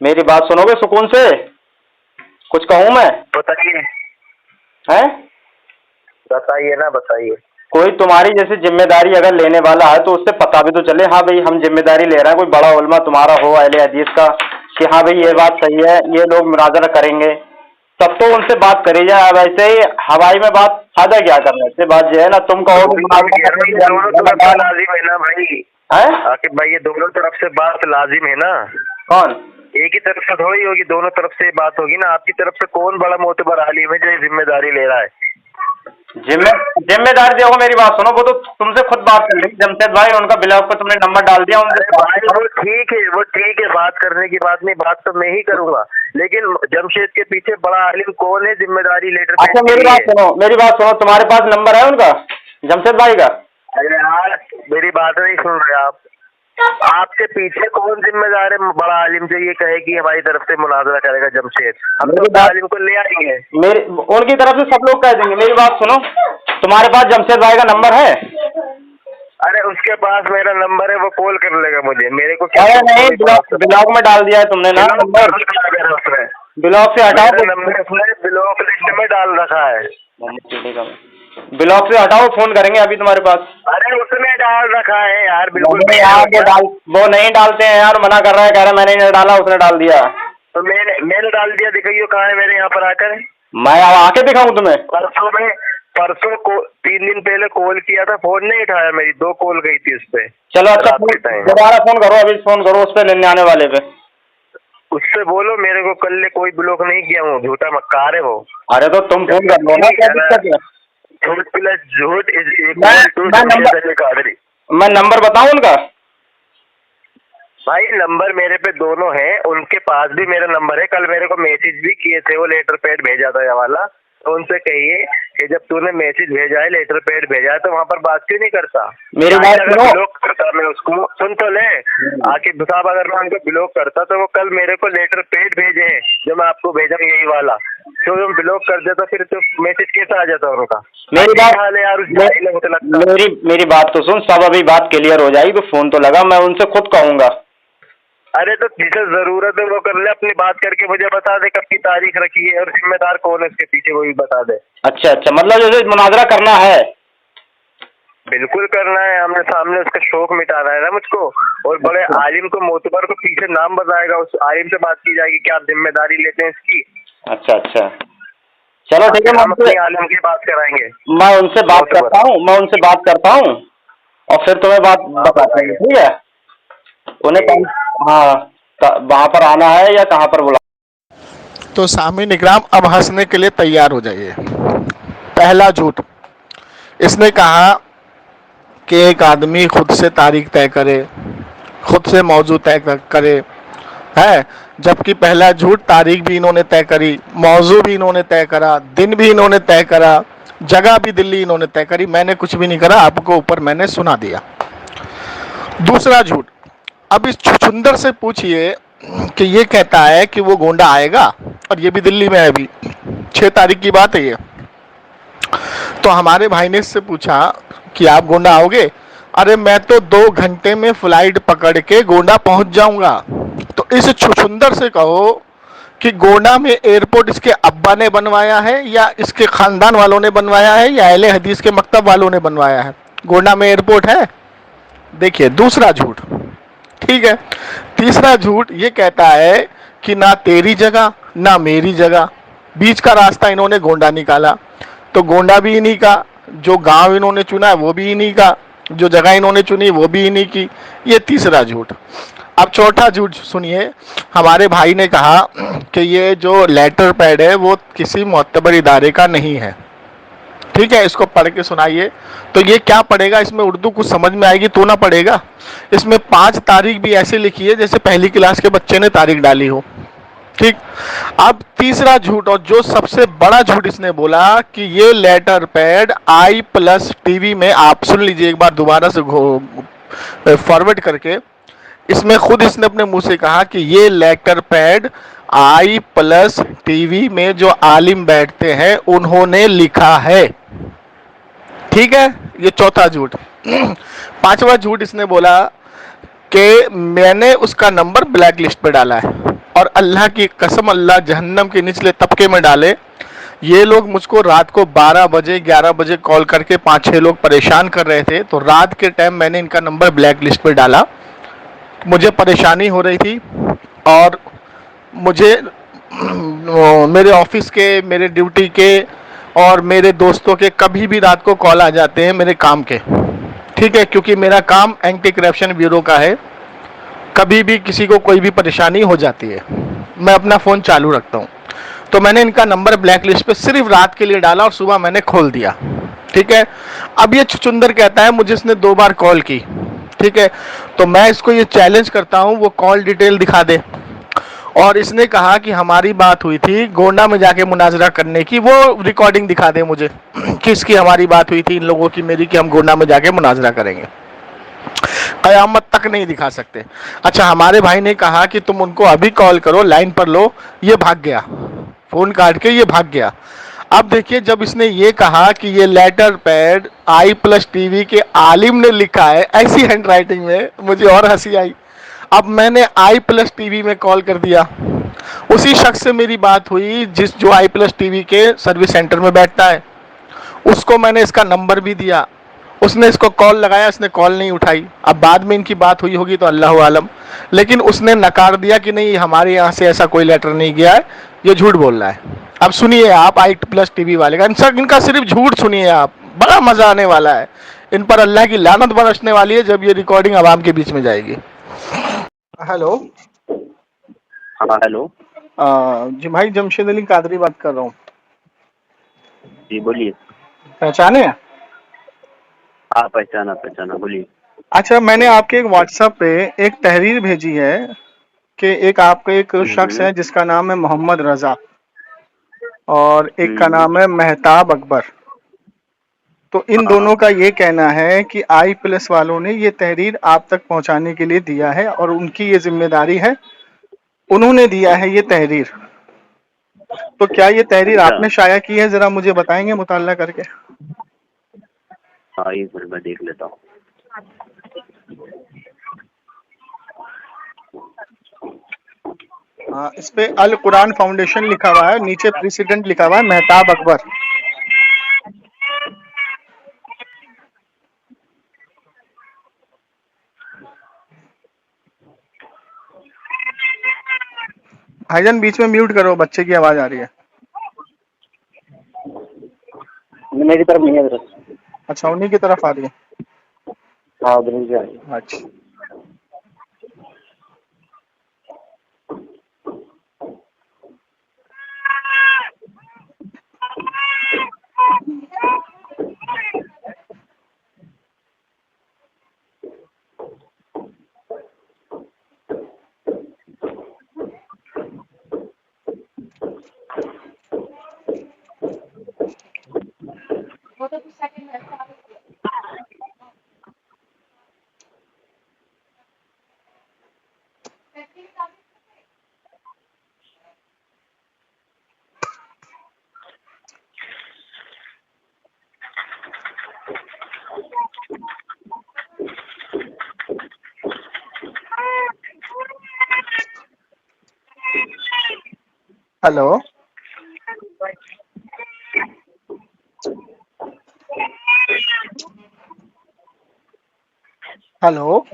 मेरी बात सुनोगे सुकून से? कुछ कहूँ मैं? बताइए। हैं? बताइए ना, बताइए। कोई तुम्हारी जैसे जिम्मेदारी अगर लेने वाला है तो उससे पता भी तो चले, हाँ भाई हम जिम्मेदारी ले रहे हैं, कोई बड़ा उलमा तुम्हारा हो अहले हदीस का, कि हाँ भाई ये बात सही है, ये लोग मुनाजरा करेंगे, तब तो उनसे बात करी जाए। अब ऐसे ही हवाई में बात फायदा क्या करने से? बात जो है ना, तुम कहो लाजिम है ना भाई, आके भाई ये दोनों तरफ से बात लाजिम है ना। कौन? एक ही तरफ से थोड़ी होगी, दोनों तरफ से बात होगी ना। आपकी तरफ से कौन बड़ा मोतबर आलिम है जो ये जिम्मेदारी ले रहा है? जिम्मेदारी देखो, मेरी बात सुनो, वो तो तुमसे खुद बात कर ली जमशेद भाई, उनका ब्लॉग पे तुमने नंबर डाल दिया उनसे। वो ठीक है, बात करने की बात नहीं, बात तो मैं ही करूंगा, लेकिन जमशेद के पीछे बड़ा आलिम कौन है जिम्मेदारी लेटर? अच्छा मेरी बात सुनो, तुम्हारे पास नंबर है उनका, जमशेद भाई का? अरे यार मेरी बात नहीं सुन रहे आप। आपके पीछे कौन जिम्मेदार है बड़ा आलिम जो ये कहे कि हमारी तरफ से मुनाजरा करेगा जमशेद? हम तो आलिम को ले आएंगे। उनकी तरफ से सब लोग कह देंगे। मेरी बात सुनो, तुम्हारे पास जमशेद भाई का नंबर है? अरे उसके पास मेरा नंबर है, वो कॉल कर लेगा मुझे। मेरे को क्या? अरे नहीं, ब्लॉग में डाल दिया है तुमने ना नंबर, ब्लॉग से हटाओ नंबर, उसने ब्लॉक लिस्ट में डाल रखा है। ब्लॉक से हटाओ, फोन करेंगे अभी तुम्हारे पास। अरे उसने डाल रखा है यार, बिल्कुल नहीं यार, वो नहीं डालते हैं यार, मना कर रहा है, कह रहा है मैंने नहीं डाला, उसने डाल दिया। तो मैंने डाल दिया, दिखाइए कहाँ है मेरे यहाँ पर आकर। मैं आके दिखाऊं तुम्हें? परसों को 3 दिन पहले कॉल किया था, फोन नहीं उठाया, मेरी 2 कॉल गई थी उस पे। चलो अच्छा, दोबारा फोन करो, अभी फोन करो उस पे 99 वाले पे। उससे बोलो मेरे को कल कोई ब्लॉक नहीं किया हूँ, झूठा मक्कार है वो। अरे तो तुम फोन कर लो ना, क्या दिक्कत है? झूठ प्लस झूठ मैं नंबर बताऊं उनका? भाई नंबर मेरे पे दोनों हैं, उनके पास भी मेरा नंबर है। कल मेरे को मैसेज भी किए थे, वो लेटर पैड भेजा था ये वाला, तो उनसे कहिए कि जब तूने मैसेज भेजा है, लेटर पैड भेजा है, तो वहाँ पर बात क्यों नहीं करता? मेरी बात सुनो, ब्लॉक करता मैं उसको, सुन तो ले आके साहब, अगर मैं उनको ब्लॉक करता तो वो कल मेरे को लेटर पैड भेजे हैं जो मैं आपको भेजा यही वाला, तो तुम ब्लॉक कर देता फिर तो मैसेज कैसा आ जाता उनका? मेरी बात यार मेरी बात तो सुन, सब अभी बात क्लियर हो जाएगी, तो फोन तो लगा, मैं उनसे खुद कहूंगा। अरे तो जिसे जरूरत है वो कर ले, अपनी बात करके मुझे बता दे कब की तारीख रखी है और जिम्मेदार कौन है उसके पीछे, वो भी बता दे। अच्छा, मतलब जैसे मुनाजरा करना है? बिल्कुल करना है, हमने सामने उसका शौक मिटाना है ना मुझको, और बड़े आलिम को मोतबर को पीछे नाम बताएगा, उस आलिम से बात की जाएगी कि आप जिम्मेदारी लेते हैं इसकी। अच्छा, चलो ठीक है, हम अपने आलिम की बात कराएंगे। मैं उनसे बात करता हूँ और फिर तुम्हें बात बताते हैं, ठीक है? उन्हें हाँ वहाँ पर आना है या कहाँ पर बुला? तो सामीन इकराम, अब हंसने के लिए तैयार हो जाइए। पहला झूठ, इसने कहा कि एक आदमी खुद से तारीख तय करे, खुद से मौजू तय करे, है, जबकि पहला झूठ, तारीख भी इन्होंने तय करी, मौजू भी इन्होंने तय करा, दिन भी इन्होंने तय करा, जगह भी दिल्ली इन्होंने तय करी, मैंने कुछ भी नहीं करा, आपको ऊपर मैंने सुना दिया। दूसरा झूठ, अब इस छुछुंदर से पूछिए कि ये कहता है कि वो गोंडा आएगा, और ये भी दिल्ली में है, अभी 6 तारीख की बात है ये। तो हमारे भाई ने इससे पूछा कि आप गोंडा आओगे? अरे मैं तो 2 घंटे में फ्लाइट पकड़ के गोंडा पहुंच जाऊंगा। तो इस छुछुंदर से कहो कि गोंडा में एयरपोर्ट इसके अब्बा ने बनवाया है, या इसके खानदान वालों ने बनवाया है, या अहले हदीस के मकतब वालों ने बनवाया है? गोंडा में एयरपोर्ट है? देखिए दूसरा झूठ। ठीक है, तीसरा झूठ ये कहता है कि ना तेरी जगह ना मेरी जगह, बीच का रास्ता इन्होंने गोंडा निकाला। तो गोंडा भी इन्हीं का, जो गांव इन्होंने चुना है वो भी इन्हीं का, जो जगह इन्होंने चुनी वो भी इन्हीं की। ये तीसरा झूठ। अब चौथा झूठ सुनिए, हमारे भाई ने कहा कि ये जो लेटर पैड है वो किसी मोतबर इदारे का नहीं है। ठीक है, इसको पढ़ के सुनाइए। तो ये क्या पढ़ेगा, इसमें उर्दू कुछ समझ में आएगी तो ना पढ़ेगा। इसमें 5 तारीख भी ऐसे लिखी है जैसे पहली क्लास के बच्चे ने तारीख डाली हो। ठीक, अब तीसरा झूठ, और जो सबसे बड़ा झूठ इसने बोला कि ये लेटर पैड i+ टीवी में, आप सुन लीजिए एक बार दोबारा से फॉरवर्ड करके, इसमें खुद इसने अपने मुंह से कहा कि ये लेटर पैड i+ टीवी में जो आलिम बैठते हैं उन्होंने लिखा है। ठीक है, ये चौथा झूठ। पांचवा झूठ इसने बोला कि मैंने उसका नंबर ब्लैक लिस्ट पे डाला है, और अल्लाह की कसम, अल्लाह जहन्नम के निचले तबके में डाले, ये लोग मुझको रात को 12 बजे 11 बजे कॉल करके 5-6 लोग परेशान कर रहे थे। तो रात के टाइम मैंने इनका नंबर ब्लैक लिस्ट पे डाला, मुझे परेशानी हो रही थी, और मुझे मेरे ऑफिस के, मेरे ड्यूटी के और मेरे दोस्तों के कभी भी रात को कॉल आ जाते हैं मेरे काम के। ठीक है, क्योंकि मेरा काम एंटी करप्शन ब्यूरो का है, कभी भी किसी को कोई भी परेशानी हो जाती है, मैं अपना फ़ोन चालू रखता हूँ। तो मैंने इनका नंबर ब्लैक लिस्ट पे सिर्फ रात के लिए डाला और सुबह मैंने खोल दिया। ठीक है, अब ये छुचुंदर कहता है मुझे इसने 2 बार कॉल की। ठीक है, तो मैं इसको ये चैलेंज करता हूँ वो कॉल डिटेल दिखा दे। और इसने कहा कि हमारी बात हुई थी गोंडा में जाके मुनाजरा करने की, वो रिकॉर्डिंग दिखा दे मुझे किसकी हमारी बात हुई थी इन लोगों की मेरी, कि हम गोंडा में जाके मुनाजरा करेंगे। कयामत तक नहीं दिखा सकते। अच्छा, हमारे भाई ने कहा कि तुम उनको अभी कॉल करो, लाइन पर लो। ये भाग गया, फोन काट के ये भाग गया। अब देखिए, जब इसने ये कहा कि ये लेटर पैड i+ टीवी के आलिम ने लिखा है ऐसी हैंडराइटिंग में, मुझे और हंसी आई। अब मैंने i+ टीवी में कॉल कर दिया, उसी शख्स से मेरी बात हुई जो i+ टीवी के सर्विस सेंटर में बैठता है, उसको मैंने इसका नंबर भी दिया, उसने इसको कॉल लगाया, इसने कॉल नहीं उठाई। अब बाद में इनकी बात हुई होगी तो अल्लाह आलम, लेकिन उसने नकार दिया कि नहीं हमारे यहाँ से ऐसा कोई लेटर नहीं गया है, ये झूठ बोल रहा है। अब सुनिए आप i+ टीवी वाले का, इनका सिर्फ झूठ सुनिए आप, बड़ा मजा आने वाला है। इन पर अल्लाह की लानत बरसने वाली है जब ये रिकॉर्डिंग आवाम के बीच में जाएगी। हेलो। हाँ हेलो जी भाई, जमशेद अली कादरी बात कर रहा हूँ। जी बोलिए। पहचाने? हाँ पहचाना बोलिए। अच्छा, मैंने आपके एक व्हाट्सएप पे एक तहरीर भेजी है कि एक आपका एक शख्स है जिसका नाम है मोहम्मद रजा, और एक का नाम है मेहताब अकबर। तो इन दोनों का ये कहना है कि i+ वालों ने ये तहरीर आप तक पहुंचाने के लिए दिया है, और उनकी ये जिम्मेदारी है, उन्होंने दिया है ये तहरीर। तो क्या ये तहरीर आपने शाया की है, जरा मुझे बताएंगे मुताल्ला करके? हाँ एक मिनट मैं देख लेता हूँ। हाँ, इस पे अल कुरान फाउंडेशन लिखा हुआ है, नीचे प्रेसिडेंट लिखा हुआ है मेहताब अकबर। भाईजान बीच में म्यूट करो, बच्चे की आवाज आ रही है। मेरी तरफ नहीं है। अच्छा, उन्हीं की तरफ आ रही है। हाँ बिल्कुल। अच्छा, हेलो, हेलो,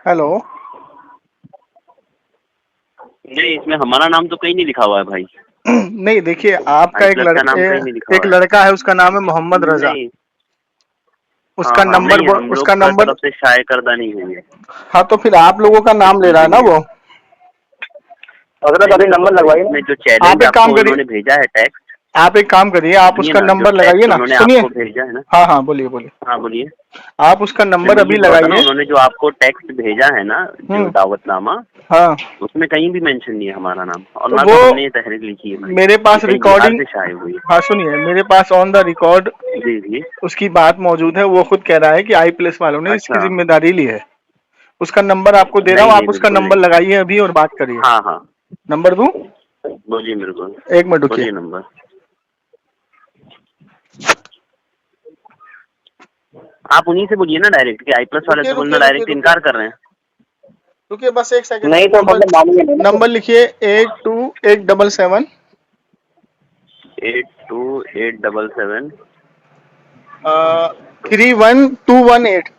हेलो। नहीं, इसमें हमारा नाम तो कहीं नहीं लिखा हुआ है भाई। नहीं देखिए, आपका एक का नाम कहीं नहीं लिखा एक हुआ है। लड़का है, उसका नाम है मोहम्मद रजा। नहीं, उसका नंबर नहीं, हम लोग उसका का नंबर तरफ से शाये करदा नहीं हुई है। हाँ, तो फिर आप लोगों का नाम ले रहा है ना वो। अगर अभी नंबर लगवाइए इसमें जो आप चैलेंज एक काम आपको करिए, उन्होंने भेजा है टेक्स्ट, आप एक काम करिए, आप सुनिए उसका ना, जो नंबर लगाइए टेक्स्ट ना। उन्होंने सुनिए, आपको भेजा है ना। हाँ हाँ, बोलिए बोलिए। हाँ बोलिए। आप उसका नहीं, नंबर मैं अभी ये बोल रहा था ना, लगाइए। उन्होंने जो आपको टेक्स्ट भेजा है ना, जो दावतनामा, हाँ, उसमें कहीं भी मेंशन नहीं है हमारा नाम, और तो ना वो तो हमने ये तहरीर लिखी है भाई। मेरे पास ये कहीं बिहार रिकॉर्डिंग, से शाये हुई हाँ सुनिए, मेरे पास ऑन द रिकॉर्ड है। जी जी। उसकी बात मौजूद है। वो खुद कह रहा है कि आई+ वालों ने इसकी अच्छा। जिम्मेदारी ली है। उसका नंबर आपको दे रहा नहीं हूँ, नहीं, आप उसका बिल्कुल नंबर नहीं। लगाइए अभी और बात करिए। हाँ हाँ, नंबर दूं? बोलिए मेरे को। एक मिनट रुकिए। बोलिए नंबर। आप उन्हीं से बोलिए ना डायरेक्ट, कि आई+ वाले रुकिए से बोलना, रुकिए रुकिए डायरेक्ट रुकिए इनकार कर रहे हैं। रुकिए, बस एक सेकंड। नहीं तो मतलब मालूम है नंबर लिखिए 8287 8287 31218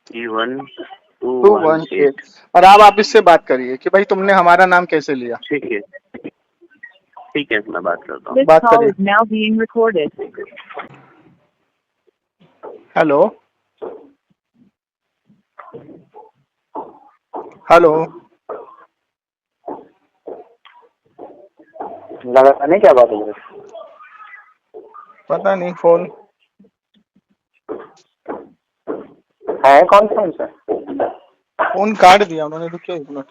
31218। और आप इससे बात करिए कि भाई तुमने हमारा नाम कैसे लिया। ठीक है, ठीक है, मैं बात करता हूँ। This बात call करिए। is now being recorded. Hello, hello, लगा नहीं, क्या बात है? पता नहीं, फोन है कौन सा? फोन काट दिया उन्होंने। रुकिए एक मिनट।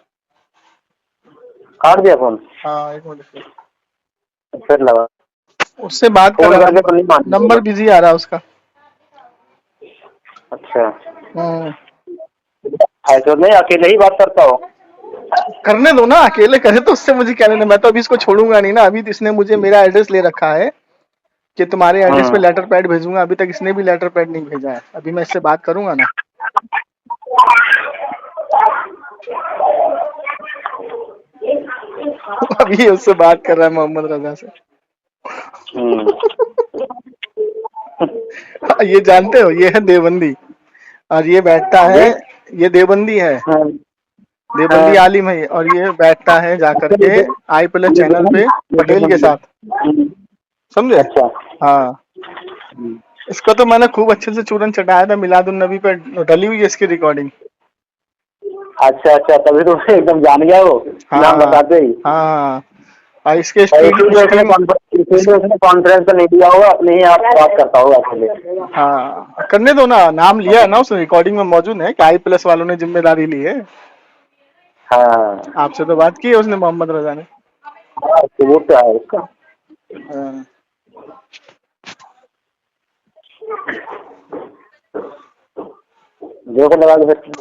काट दिया फोन? हाँ, एक मिनट। फिर लगा, उससे बात कर फोन रहा करके तो था, नहीं मान। नंबर बिजी आ रहा है उसका। अच्छा, ऐसे तो नहीं अकेले ही बात करता हो? करने दो ना, अकेले करे तो उससे मुझे क्या लेना। मैं तो अभी इसको छोड़ूंगा नहीं ना। अभी तो इसने मुझे मेरा एड्रेस ले रखा है कि तुम्हारे एड्रेस पे लेटर पैड भेजूंगा। अभी तक इसने भी लेटर पैड नहीं भेजा है। अभी मैं इससे बात करूंगा ना। अभी उससे बात कर रहा है मोहम्मद रजा से। ये जानते हो, ये है देवबंदी, और ये बैठता है, ये देवबंदी है, देवबंदी आलिम है। और ये बैठता है जाकर के आई+ चैनल पे पटेल के साथ, समझे? अच्छा। हाँ, इसको तो मैंने खूब अच्छे से चूरन चटाया था। मिलादुन्नबी पे डली हुई है इसकी रिकॉर्डिंग। अच्छा अच्छा, तभी तो एकदम जान गया वो, नाम बताते ही। हाँ, और इसके उसने कॉन्फ्रेंस तो नहीं दिया होगा, अपने ही आप बात करता होगा अकेले। हाँ, करने दो ना। नाम लिया है ना उसने, रिकॉर्डिंग में मौजूद है कि आई+ वालों ने जिम्मेदारी ली है। हाँ, आपसे तो बात की है उसने, मोहम्मद रजा ने। सबूत तो है उसका। हाँ। देखो लगा के फिर।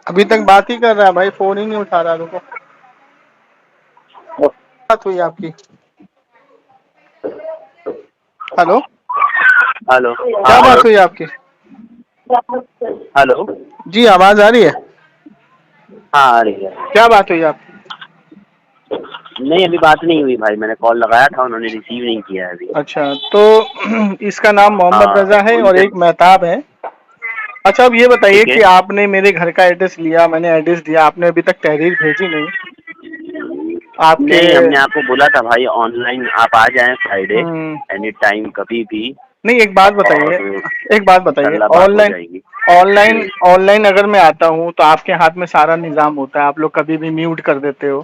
अभी तक बात ही कर रहा है भाई, फोन ही नहीं उठा रहा। रुको, बात हुई आपकी? हेलो, हेलो क्या बात हुई आपकी? हेलो। जी आवाज आ रही है? हाँ आ रही है। क्या बात हुई आपकी? नहीं अभी बात नहीं हुई भाई, मैंने कॉल लगाया था, उन्होंने रिसीव नहीं किया है अभी। अच्छा तो इसका नाम मोहम्मद हाँ रजा है और उनसे। एक मेहताब है। अच्छा अब ये बताइए ठीक है। कि आपने मेरे घर का एड्रेस लिया, मैंने एड्रेस दिया, आपने अभी तक तहरीर भेजी नहीं आपके। नहीं हमने आपको बोला था भाई ऑनलाइन आप आ जाएं फ्राइडे हम्म, एनी टाइम कभी भी, नहीं एक बात बताइए, और एक बात बताइए, इंशाल्लाह बात हो ऑनलाइन जाएगी। ऑनलाइन जी। ऑनलाइन अगर मैं आता हूँ तो आपके हाथ में सारा निजाम होता है, आप लोग कभी भी म्यूट कर देते हो,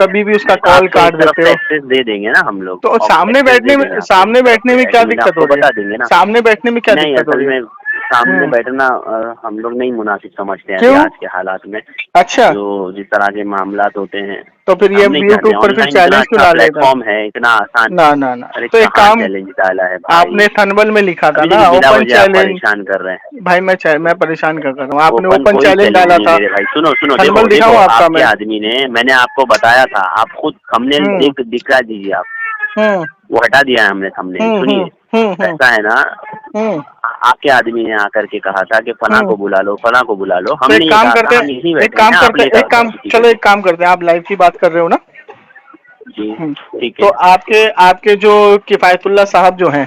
कभी भी उसका कॉल आपको एक काट तरफ देते से हो। एक्सेस दे देंगे ना हम लोग, तो सामने एक्सेस दे बैठने में देंगे आपको एक सामने तरफ बैठने से, में क्या एडमिन दिक्कत हो आपको रही बता है? देंगे ना। सामने बैठने में क्या नहीं दिक्कत हो असल रही है? में सामने हम्म, बैठना हम लोग नहीं मुनासिब समझते हैं अभी क्यों? आज के हालात में, अच्छा जो जिस तरह के मामलात होते हैं। तो फिर ये हम नहीं चाहते यूट्यूब पर फिर ऑनलाइन, इतना चैलेंज क्यों अच्छा डालेगा? प्लेटफॉर्म है, इतना आसान। ना ना ना, अरे तो एक कहाँ काम, चैलेंज डाला है भाई, आपने थनबल में लिखा था अभी ना देखिए बिला ओपन वजह आप चैलेंज। परेशान कर रहे हैं। भाई मैं परेशान कर रहा हूँ, आपने ओपन ओपन कोई चैलेंज चैलेंज डाला नहीं था। मेरे भाई, सुनो सुनो, थनबल देखो देखो दिखाऊं आपका आपके मैं? आदमी ने, मैंने आपको बताया था, आप खुद थंबनेल हम्म देख दिखा दीजिए आप, हम्म वो हटा दिया है हमने थंबनेल। सुनिए हम्म ऐसा है ना, हम्म आपके आदमी ने आकर के कहा था कि फलां हम्म। को बुला लो, फलां को बुला लो, तो हमने एक ये काम कहा करते था हैं, हम यहीं एक बैठे काम हैं, आप करते हैं, लेट एक आओ काम, किसी को चलो भी। एक काम करते हैं, आप लाइव की बात कर रहे हो ना? जी ठीक तो है। आपके आपके जो किफायतुल्लाह साहब जो हैं,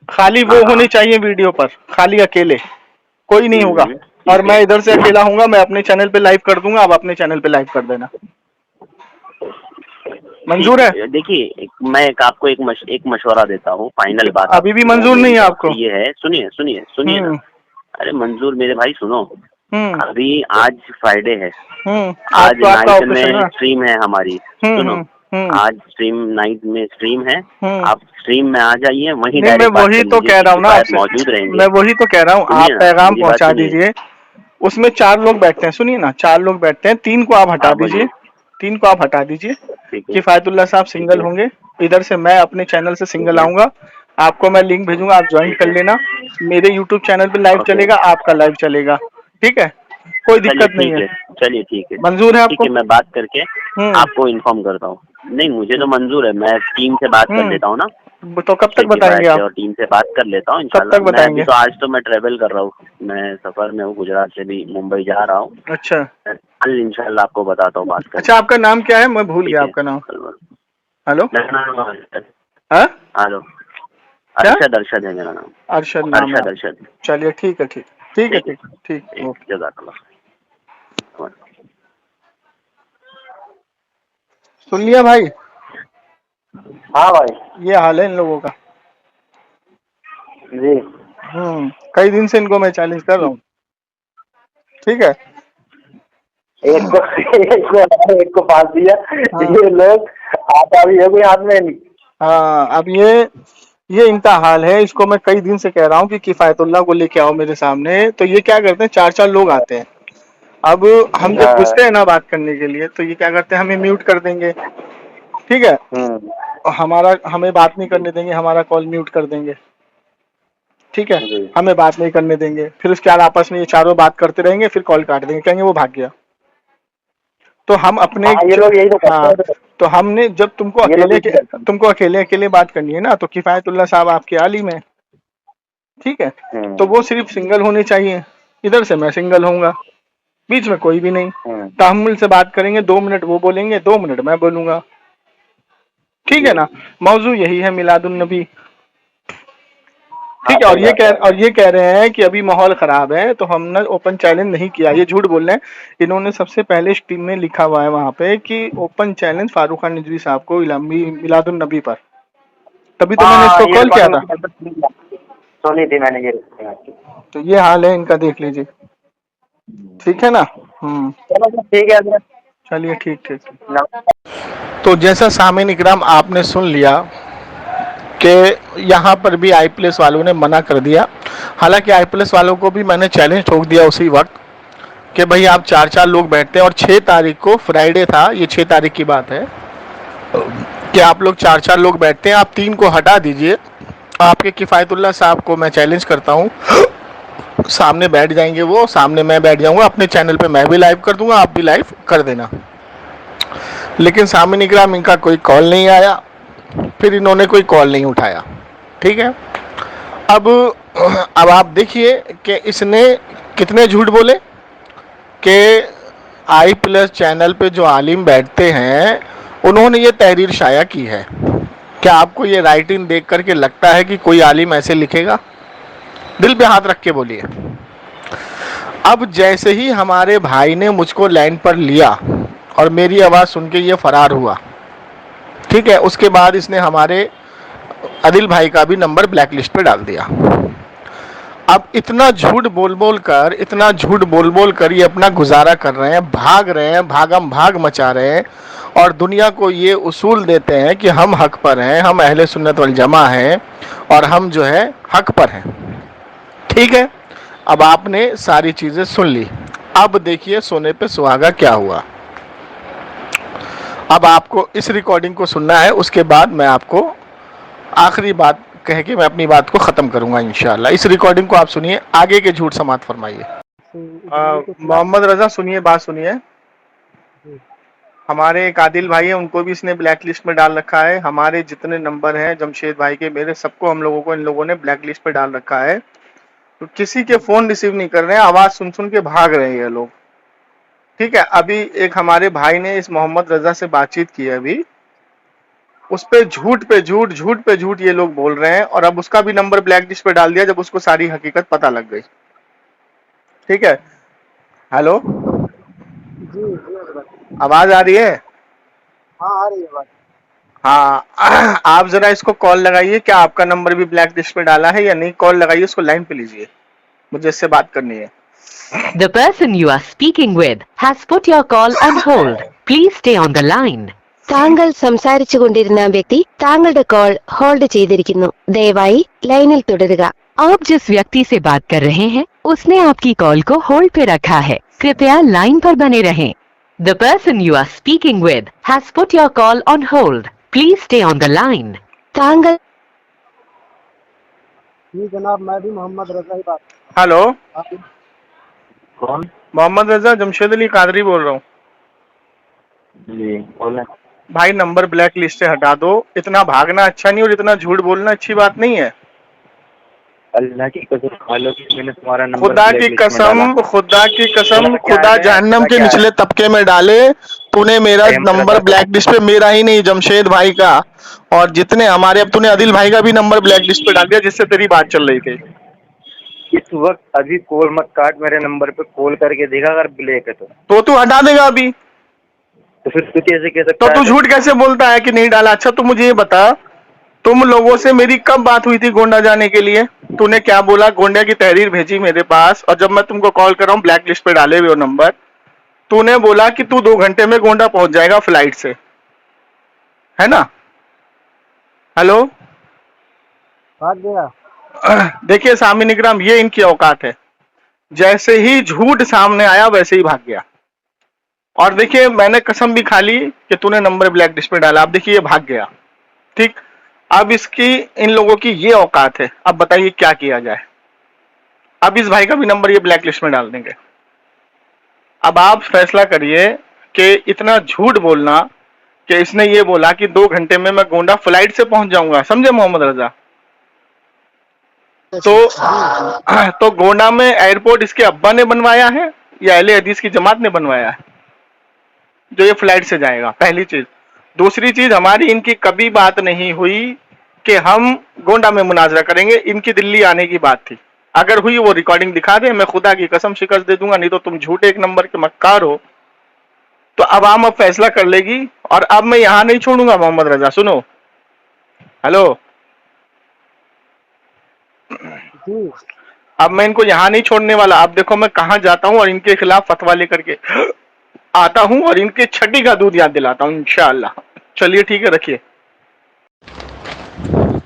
खाली वो हाँ होने हाँ। चाहिए वीडियो पर, खाली अकेले, कोई नहीं होगा। और ठीक है। मैं इधर से अकेला हूँगा, मैं अपने चैनल पे लाइव कर दूंगा, आप अपने चैनल पे लाइव कर देना। ठीक मंजूर है? है देखिए मैं आपको एक मशवरा देता हूँ, फाइनल बात अभी भी आपको मंजूर नहीं मेरी है तरफ आपको? से ये है, सुनिए सुनिए सुनिए ना। हम्म अरे मंजूर मेरे भाई सुनो, हम्म अभी आज फ्राइडे है, आज आज तो आपका नाइट ऑपरेशन में है। स्ट्रीम है हमारी, सुनो हम्म आज स्ट्रीम नाइट में स्ट्रीम है, हम्म। आप स्ट्रीम में आ जाइए, वहीं नहीं मैं डायरेक्ट बात वही कर तो लीजिए, कह रहा चीफ हूँ ना किफायत आपसे, मौजूद रहेंगे। मैं वही तो कह रहा हूँ, आप सुनिए ना पैगाम मेरी बात पहुंचा सुनिए। दीजिए। उसमें 4 लोग बैठते हैं, सुनिए ना, 4 लोग बैठते हैं, 3 को आप हटा हाँ दीजिए, बोलिए। 3 को आप हटा दीजिए। ठीक है। किफायतुल्लाह साहब ठीक सिंगल है। होंगे, इधर से मैं अपने चैनल से ठीक सिंगल है। आऊंगा, आपको मैं लिंक भेजूंगा, आप ज्वाइन ठीक कर है। लेना। मेरे यूट्यूब चैनल पे लाइव ओके चलेगा, आपका लाइव चलेगा, ठीक है? कोई चलिए दिक्कत नहीं ठीक है। है। चलिए ठीक है। मंजूर है ठीक आपको? है मैं बात करके हम्म आपको इन्फॉर्म करता हूँ। नहीं मुझे तो मंजूर है, मैं टीम से बात कर लेता हूँ ना, तो कब तक शेख बताएंगे किफायत से, आप? और टीम से बात कर लेता हूँ कब इंशाल्लाह। तक मैं अभी बताएंगे? तो आज तो मैं ट्रेवल कर रहा हूँ, मैं सफर में हूँ, गुजरात से भी मुंबई जा रहा हूँ, अच्छा कल इंशाल्लाह आपको बताता हूँ बात अच्छा, करके। आपका नाम क्या है? मैं भूल ठीक गया है। आपका नाम। हेलो? मेरा नाम अरशद। हाँ? हेलो क्या? अरशद, अरशद है मेरा नाम। अरशद नाम है अरशद आपका? अरशद। चलिए ठीक है, ठीक ठीक है, ठीक है। ठीक ठीक, ओके। जज़ाकल्लाह। सुन लिया भाई? हाँ भाई। ये हाल है इन लोगों का। जी। कई दिन से इनको मैं चैलेंज कर रहा हूँ, ठीक है? एक को फांस दिया, हाँ ये लोग आता भी है कोई हाथ में नहीं। हाँ, अब ये इनका हाल है, इसको मैं कई दिन से कह रहा हूँ कि किफायतुल्लाह को लेके आओ मेरे सामने, तो ये क्या करते हैं, 4 लोग आते हैं। अब हम जब घुसते हैं ना बात करने के लिए, तो ये क्या करते हैं, हमें म्यूट कर देंगे, ठीक है? हमें बात नहीं करने देंगे, हमारा कॉल म्यूट कर देंगे, ठीक है? हमें बात नहीं करने देंगे, फिर उसके बाद आपस में ये चारों बात करते रहेंगे, फिर कॉल काट देंगे, कहेंगे वो भाग गया। तो हम अपने हाँ ये लोग यही तो करते हाँ, हैं। तो हमने जब ये लोग यही करते तुमको अकेले अकेले बात करनी है ना, तो किफायतुल्लाह साहब आपके आलिम है, ठीक है? हैं। तो वो सिर्फ सिंगल होने चाहिए, इधर से मैं सिंगल होऊंगा, बीच में कोई भी नहीं, तहम्मुल से बात करेंगे, 2 मिनट वो बोलेंगे, 2 मिनट मैं बोलूंगा, ठीक है ना? मौजू यही है, मिलादुन नबी, ठीक है? और ये कह रहे हैं कि अभी माहौल खराब है, तो हमने ओपन चैलेंज नहीं किया, ये झूठ बोल रहे हैं। इन्होंने सबसे पहले स्ट्रीम में लिखा हुआ है वहां पे कि ओपन चैलेंज फारूक खान रिजवी साहब को मिलादुन नबी पर, तभी तो मैंने इसको कॉल किया था। सुनी थी मैंने ये। तो ये हाल है इनका, देख लीजिए, ठीक है ना? चलो ठीक है। चलिए ठीक ठीक। तो जैसा सामीन इकराम आपने सुन लिया कि यहाँ पर भी आई+ वालों ने मना कर दिया। हालांकि आई+ वालों को भी मैंने चैलेंज ठोक दिया उसी वक्त कि भाई आप 4 लोग बैठते हैं, और 6 तारीख को फ्राइडे था, ये 6 तारीख की बात है, कि आप लोग 4 लोग बैठते हैं, आप 3 को हटा दीजिए। आपके किफायतुल्लाह साहब को मैं चैलेंज करता हूँ, सामने बैठ जाएंगे वो, सामने मैं बैठ जाऊंगा, अपने चैनल पे मैं भी लाइव कर दूंगा, आप भी लाइव कर देना। लेकिन सामीन इकराम इनका कोई कॉल नहीं आया, फिर इन्होंने कोई कॉल नहीं उठाया, ठीक है? अब आप देखिए कि इसने कितने झूठ बोले कि i+ चैनल पे जो आलिम बैठते हैं उन्होंने ये तहरीर शाया की है। क्या आपको ये राइटिंग देख करके लगता है कि कोई आलिम ऐसे लिखेगा? दिल पे हाथ रख के बोलिए। अब जैसे ही हमारे भाई ने मुझको लाइन पर लिया और मेरी आवाज़ सुन के ये फरार हुआ, ठीक है, उसके बाद इसने हमारे आदिल भाई का भी नंबर ब्लैक लिस्ट पे डाल दिया। अब इतना झूठ बोल बोल कर ये अपना गुजारा कर रहे हैं, भाग रहे हैं, भागम भाग मचा रहे हैं और दुनिया को ये उसूल देते हैं कि हम हक पर हैं, हम अहले सुन्नत वल जमा हैं और हम जो है हक पर हैं। ठीक है, अब आपने सारी चीजें सुन ली। अब देखिए सोने पे सुहागा क्या हुआ। अब आपको इस रिकॉर्डिंग को सुनना है, उसके बाद मैं आपको आखिरी बात कह के मैं अपनी बात को ख़त्म करूंगा इंशाल्लाह। इस रिकॉर्डिंग को आप सुनिए, आगे के झूठ समाप्त फरमाइए। मोहम्मद रजा सुनिए, बात सुनिए। हमारे एक आदिल भाई है, उनको भी इसने ब्लैक लिस्ट में डाल रखा है। हमारे जितने नंबर हैं जमशेद भाई के, मेरे, सबको हम लोगों को इन लोगों ने ब्लैक लिस्ट पे डाल रखा है। तो किसी के फ़ोन रिसीव नहीं कर रहे हैं, आवाज़ सुन सुन के भाग रहे हैं ये लोग। ठीक है, अभी एक हमारे भाई ने इस मोहम्मद रजा से बातचीत की है, अभी उस पे झूठ पे झूठ ये लोग बोल रहे हैं और अब उसका भी नंबर ब्लैक लिस्ट पे डाल दिया जब उसको सारी हकीकत पता लग गई। ठीक है, हेलो, आवाज आ रही है? हाँ आ रही है बात। हाँ, आप जरा इसको कॉल लगाइए। क्या आपका नंबर भी ब्लैक लिस्ट पे डाला है या नहीं? कॉल लगाइए, उसको लाइन पे लीजिए, मुझे इससे बात करनी है। The person you are speaking with has put your call on hold. Please stay on the line. താങ്കൾ സംസാരിച്ചു കൊണ്ടിരുന്ന വ്യക്തി താങ്കളുടെ കോൾ ഹോൾഡ് ചെയ്തിരിക്കുന്നു, ദയവായി ലൈനിൽ തുടരുക। आप जिस व्यक्ति से बात कर रहे हैं उसने आपकी कॉल को होल्ड पे रखा है, कृपया लाइन पर बने रहें। The person you are speaking with has put your call on hold. Please stay on the line. താങ്കൾ जी जनाब, मैं भी मोहम्मद रजा ही बात। हेलो, कौन? मोहम्मद रजा, जमशेद अली कादरी बोल रहा हूँ। जी बोले। भाई नंबर ब्लैक लिस्ट से हटा दो। इतना भागना अच्छा नहीं और इतना झूठ बोलना अच्छी बात नहीं है। अल्लाह की कसम खा लो कि मैंने तुम्हारा नंबर खुदा की कसम, खुदा जहन्नम के निचले तबके में डाले, तूने मेरा नंबर ब्लैक लिस्ट पे, मेरा ही नहीं जमशेद भाई का और जितने हमारे, अब तूने आदिल भाई का भी नंबर ब्लैक लिस्ट पे डाल दिया जिससे तेरी बात चल रही थी। इस वक्त अभी कॉल मत काट, मेरे नंबर पे कॉल करके देखा अगर ब्लैक है तो तू हटा देगा अभी? तो फिर तू कैसे कह सकता तो है? तू झूठ कैसे बोलता है कि नहीं डाला? अच्छा तू मुझे ये बता, तुम लोगों से मेरी कब बात हुई थी गोंडा जाने के लिए? तूने क्या बोला? गोंडा की तहरीर भेजी मेरे पास और जब मैं तुमको कॉल कर रहा हूँ ब्लैक लिस्ट पे डाले हुए हो नंबर, तूने बोला कि तू 2 घंटे में गोंडा पहुंच जाएगा फ्लाइट से, है ना? हेलो, भाग गया। देखिए सामिन इकराम, ये इनकी औकात है। जैसे ही झूठ सामने आया वैसे ही भाग गया। और देखिए मैंने कसम भी खा ली कि तूने नंबर ब्लैक लिस्ट पे डाला। अब देखिए ये भाग गया। ठीक, अब इसकी, इन लोगों की ये औकात है। अब बताइए क्या किया जाए? अब इस भाई का भी नंबर ये ब्लैक लिस्ट में डाल देंगे। अब आप फैसला करिए कि इतना झूठ बोलना कि इसने ये बोला कि 2 घंटे में मैं गोंडा फ्लाइट से पहुंच जाऊंगा, समझे मोहम्मद रजा? तो गोंडा में एयरपोर्ट इसके अब्बा ने बनवाया है या अहले हदीस की जमात ने बनवाया है जो ये फ्लाइट से जाएगा? पहली चीज। दूसरी चीज, हमारी इनकी कभी बात नहीं हुई कि हम गोंडा में मुनाजरा करेंगे। इनकी दिल्ली आने की बात थी। अगर हुई वो रिकॉर्डिंग दिखा दे, मैं खुदा की कसम शिकस्त दे दूंगा। नहीं तो तुम झूठे एक नंबर के मक्कार हो। तो अब आम अब फैसला कर लेगी और अब मैं यहां नहीं छोड़ूंगा मोहम्मद रजा। सुनो, हेलो, अब मैं इनको यहाँ नहीं छोड़ने वाला। अब देखो मैं कहाँ जाता हूँ और इनके खिलाफ फतवा लेकर के आता हूँ और इनके छठी का दूध याद दिलाता हूँ इंशाअल्लाह। चलिए ठीक है, रखिए।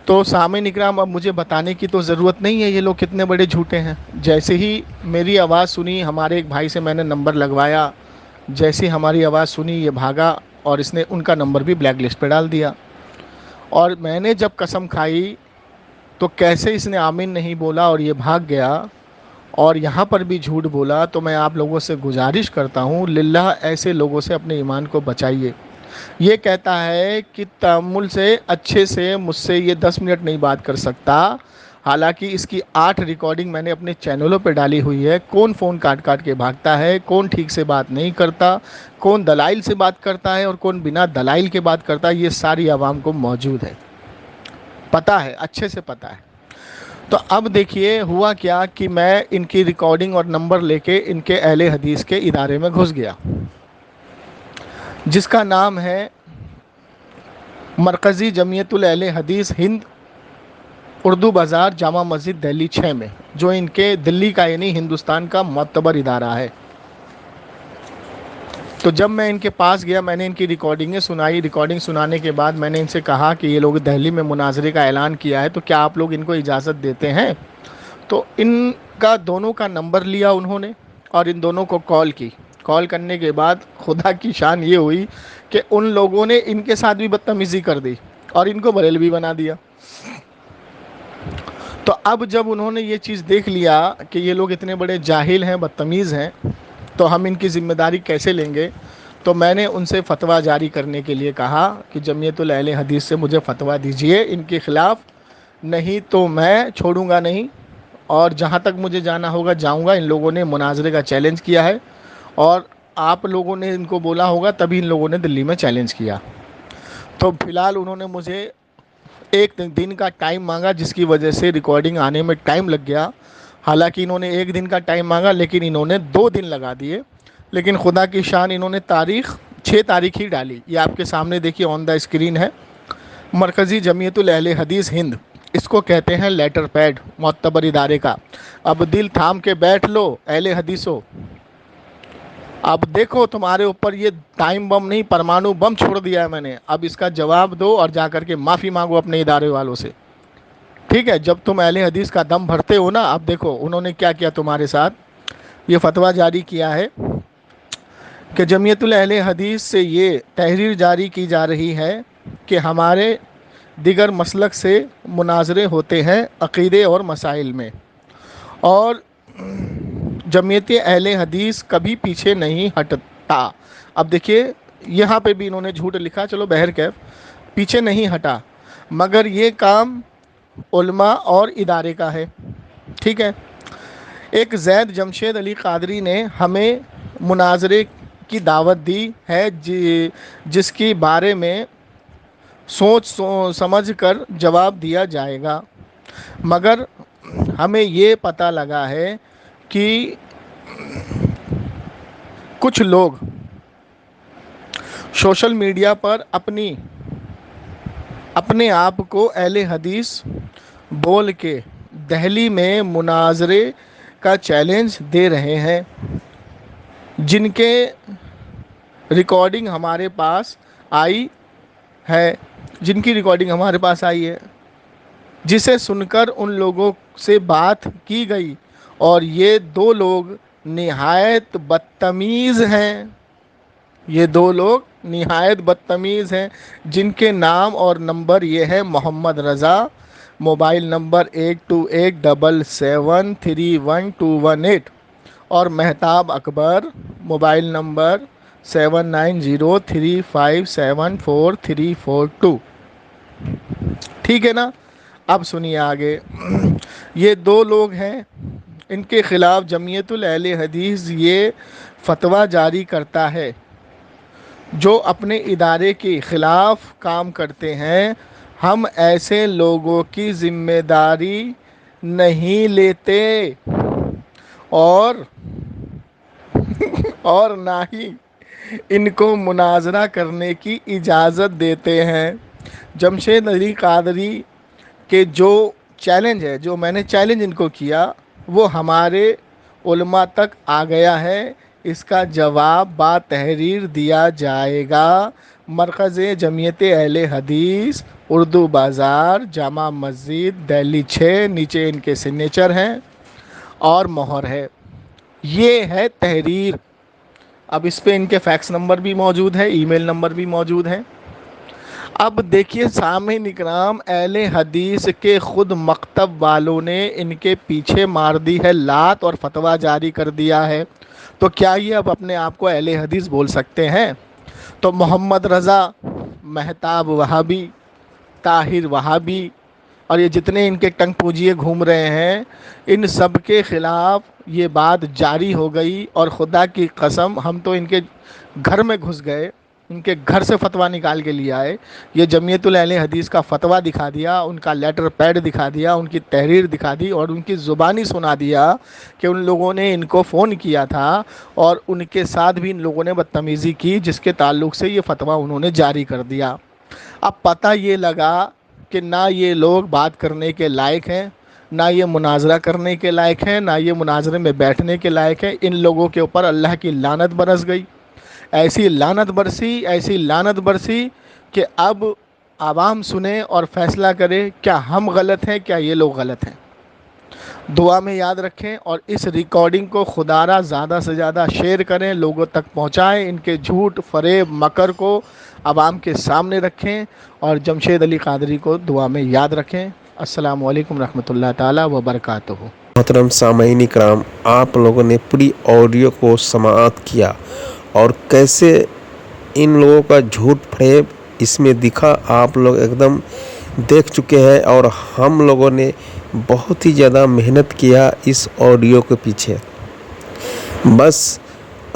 तो सामिन इकराम, अब मुझे बताने की तो ज़रूरत नहीं है ये लोग कितने बड़े झूठे हैं। जैसे ही मेरी आवाज़ सुनी, हमारे एक भाई से मैंने नंबर लगवाया, जैसे ही हमारी आवाज़ सुनी ये भागा और इसने उनका नंबर भी ब्लैक लिस्ट पे डाल दिया। और मैंने जब कसम खाई तो कैसे इसने आमीन नहीं बोला और ये भाग गया और यहाँ पर भी झूठ बोला। तो मैं आप लोगों से गुजारिश करता हूँ, लिल्लाह ऐसे लोगों से अपने ईमान को बचाइए। ये कहता है कि तअम्मुल से अच्छे से मुझसे ये 10 मिनट नहीं बात कर सकता, हालांकि इसकी 8 रिकॉर्डिंग मैंने अपने चैनलों पर डाली हुई है। कौन फ़ोन काट काट के भागता है, कौन ठीक से बात नहीं करता, कौन दलाइल से बात करता है और कौन बिना दलाइल के बात करता है, ये सारी आवाम को मौजूद है, पता है, अच्छे से पता है। तो अब देखिए हुआ क्या कि मैं इनकी रिकॉर्डिंग और नंबर लेके इनके अहले हदीस के इदारे में घुस गया, जिसका नाम है मरकज़ी जमीयतुल अहले हदीस हिंद, उर्दू बाज़ार, जामा मस्जिद, दिल्ली 6 में, जो इनके दिल्ली का यानी हिंदुस्तान का मोतबर इदारा है। तो जब मैं इनके पास गया, मैंने इनकी रिकॉर्डिंगें सुनाई। रिकॉर्डिंग सुनाने के बाद मैंने इनसे कहा कि ये लोग दिल्ली में मुनाजरे का ऐलान किया है, तो क्या आप लोग इनको इजाज़त देते हैं? तो इनका दोनों का नंबर लिया उन्होंने और इन दोनों को कॉल की। कॉल करने के बाद खुदा की शान ये हुई कि उन लोगों ने इनके साथ भी बदतमीज़ी कर दी और इनको बरेलवी बना दिया। तो अब जब उन्होंने ये चीज़ देख लिया कि ये लोग इतने बड़े जाहिल हैं, बदतमीज़ हैं, तो हम इनकी ज़िम्मेदारी कैसे लेंगे? तो मैंने उनसे फ़तवा जारी करने के लिए कहा कि जमीयतुल अहले हदीस से मुझे फ़तवा दीजिए इनके ख़िलाफ़, नहीं तो मैं छोड़ूंगा नहीं और जहाँ तक मुझे जाना होगा जाऊंगा। इन लोगों ने मुनाजरे का चैलेंज किया है और आप लोगों ने इनको बोला होगा तभी इन लोगों ने दिल्ली में चैलेंज किया। तो फ़िलहाल उन्होंने मुझे 1 दिन का टाइम मांगा, जिसकी वजह से रिकॉर्डिंग आने में टाइम लग गया। हालांकि इन्होंने 1 दिन का टाइम मांगा लेकिन इन्होंने 2 दिन लगा दिए। लेकिन खुदा की शान, इन्होंने तारीख़ 6 तारीख ही डाली। ये आपके सामने देखिए ऑन द स्क्रीन है, मरकज़ी जमीयतुल अहले हदीस हिंद, इसको कहते हैं लेटर पैड मोतबर इदारे का। अब दिल थाम के बैठ लो अहले हदीसो, अब देखो तुम्हारे ऊपर ये टाइम बम नहीं परमाणु बम छोड़ दिया है मैंने। अब इसका जवाब दो और जा कर के माफ़ी मांगो अपने इदारे वालों से, ठीक है? जब तुम अहले हदीस का दम भरते हो ना। अब देखो उन्होंने क्या किया तुम्हारे साथ, ये फतवा जारी किया है कि जमीयतुल अहले हदीस से ये तहरीर जारी की जा रही है कि हमारे दिगर मसलक से मुनाजरे होते हैं अक़ीदे और मसाइल में, और जमीयत अहले हदीस कभी पीछे नहीं हटता। अब देखिए यहाँ पे भी इन्होंने झूठ लिखा, चलो बहरकैफ पीछे नहीं हटा, मगर ये काम उलमा और इदारे का है, ठीक है? एक ज़ैद जमशेद अली कादरी ने हमें मुनाजरे की दावत दी है, जिसकी बारे में सोच समझ कर जवाब दिया जाएगा। मगर हमें ये पता लगा है कि कुछ लोग सोशल मीडिया पर अपने आप को अहले हदीस बोल के दिल्ली में मुनाजरे का चैलेंज दे रहे हैं, जिनके रिकॉर्डिंग हमारे पास आई है, जिसे सुनकर उन लोगों से बात की गई और ये 2 लोग निहायत बदतमीज़ हैं, जिनके नाम और नंबर ये है मोहम्मद रज़ा, मोबाइल नंबर 8287731218, और महताब अकबर, मोबाइल नंबर 7903574342। ठीक है ना? अब सुनिए आगे। ये 2 लोग हैं, इनके ख़िलाफ़ जमीयतुल अहले हदीस ये फतवा जारी करता है, जो अपने इदारे के ख़िलाफ़ काम करते हैं। हम ऐसे लोगों की ज़िम्मेदारी नहीं लेते और ना ही इनको मुनाजरा करने की इजाज़त देते हैं। जमशेद अली कादरी के जो चैलेंज है, जो मैंने चैलेंज इनको किया, वो हमारे उलमा तक आ गया है। इसका जवाब बातहरीर दिया जाएगा। मरकज़ जमीयत अहले हदीस, उर्दू बाज़ार, जामा मस्जिद, दिल्ली 6, नीचे इनके सिग्नेचर हैं और मोहर है। ये है तहरीर। अब इस पे इनके फैक्स नंबर भी मौजूद है, ईमेल नंबर भी मौजूद है। अब देखिए सामीन इकराम, अहले हदीस के ख़ुद मकतब वालों ने इनके पीछे मार दी है लात और फतवा जारी कर दिया है। तो क्या ये अब अपने आप को अहले हदीस बोल सकते हैं? तो मोहम्मद रज़ा, महताब वहाबी, ताहिर वहाबी, और ये जितने इनके टंग पूजिए घूम रहे हैं, इन सब के ख़िलाफ़ ये बात जारी हो गई। और खुदा की कसम, हम तो इनके घर में घुस गए, इनके घर से फतवा निकाल के लिए आए। ये जमीयतुल अहले हदीस का फतवा दिखा दिया, उनका लेटर पैड दिखा दिया, उनकी तहरीर दिखा दी और उनकी ज़ुबानी सुना दिया कि उन लोगों ने इनको फ़ोन किया था और उनके साथ भी इन लोगों ने बदतमीज़ी की, जिसके ताल्लुक़ से ये फतवा उन्होंने जारी कर दिया। अब पता ये लगा कि ना ये लोग बात करने के लायक हैं, ना ये मुनाजरा करने के लायक हैं, ना ये मुनाजरे में बैठने के लायक हैं। इन लोगों के ऊपर अल्लाह की लानत बरस गई। ऐसी लानत बरसी कि अब आवाम सुने और फैसला करे, क्या हम गलत हैं, क्या ये लोग गलत हैं। दुआ में याद रखें और इस रिकॉर्डिंग को खुदारा ज़्यादा से ज़्यादा शेयर करें, लोगों तक पहुँचाएँ। इनके झूठ, फरेब, मकर को आवाम के सामने रखें और जमशेद अली कादरी को दुआ में याद रखें। अस्सलामु अलैकुम रहमतुल्लाह ताला व बरकातुहू। मोहतरम सामईन इकराम, आप लोगों ने पूरी ऑडियो को समाअत किया और कैसे इन लोगों का झूठ फरेब इसमें दिखा, आप लोग एकदम देख चुके हैं। और हम लोगों ने बहुत ही ज़्यादा मेहनत किया इस ऑडियो के पीछे। बस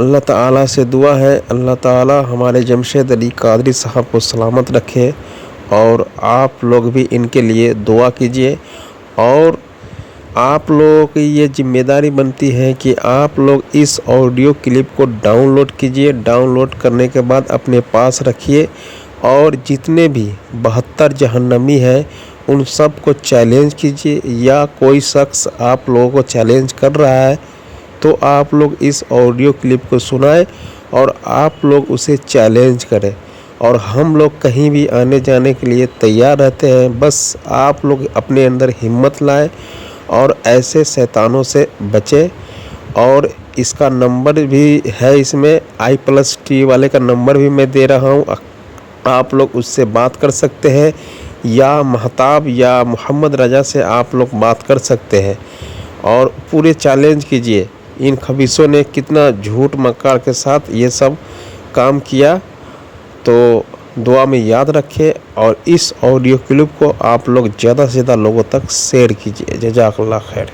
अल्लाह ताला से दुआ है, अल्लाह ताला हमारे जमशेद अली कादरी साहब को सलामत रखे और आप लोग भी इनके लिए दुआ कीजिए। और आप लोगों की ये जिम्मेदारी बनती है कि आप लोग इस ऑडियो क्लिप को डाउनलोड कीजिए। डाउनलोड करने के बाद अपने पास रखिए और जितने भी 72 जहन्नमी हैं उन सब को चैलेंज कीजिए, या कोई शख्स आप लोगों को चैलेंज कर रहा है तो आप लोग इस ऑडियो क्लिप को सुनाएं और आप लोग उसे चैलेंज करें। और हम लोग कहीं भी आने जाने के लिए तैयार रहते हैं। बस आप लोग अपने अंदर हिम्मत लाएं और ऐसे शैतानों से बचें। और इसका नंबर भी है, इसमें i+T वाले का नंबर भी मैं दे रहा हूँ, आप लोग उससे बात कर सकते हैं, या महताब या मोहम्मद रजा से आप लोग बात कर सकते हैं और पूरे चैलेंज कीजिए। इन खबीसों ने कितना झूठ मक्कार के साथ ये सब काम किया। तो दुआ में याद रखें और इस ऑडियो क्लिप को आप लोग ज़्यादा से ज़्यादा लोगों तक शेयर कीजिए। जज़ाकल्लाह खैर।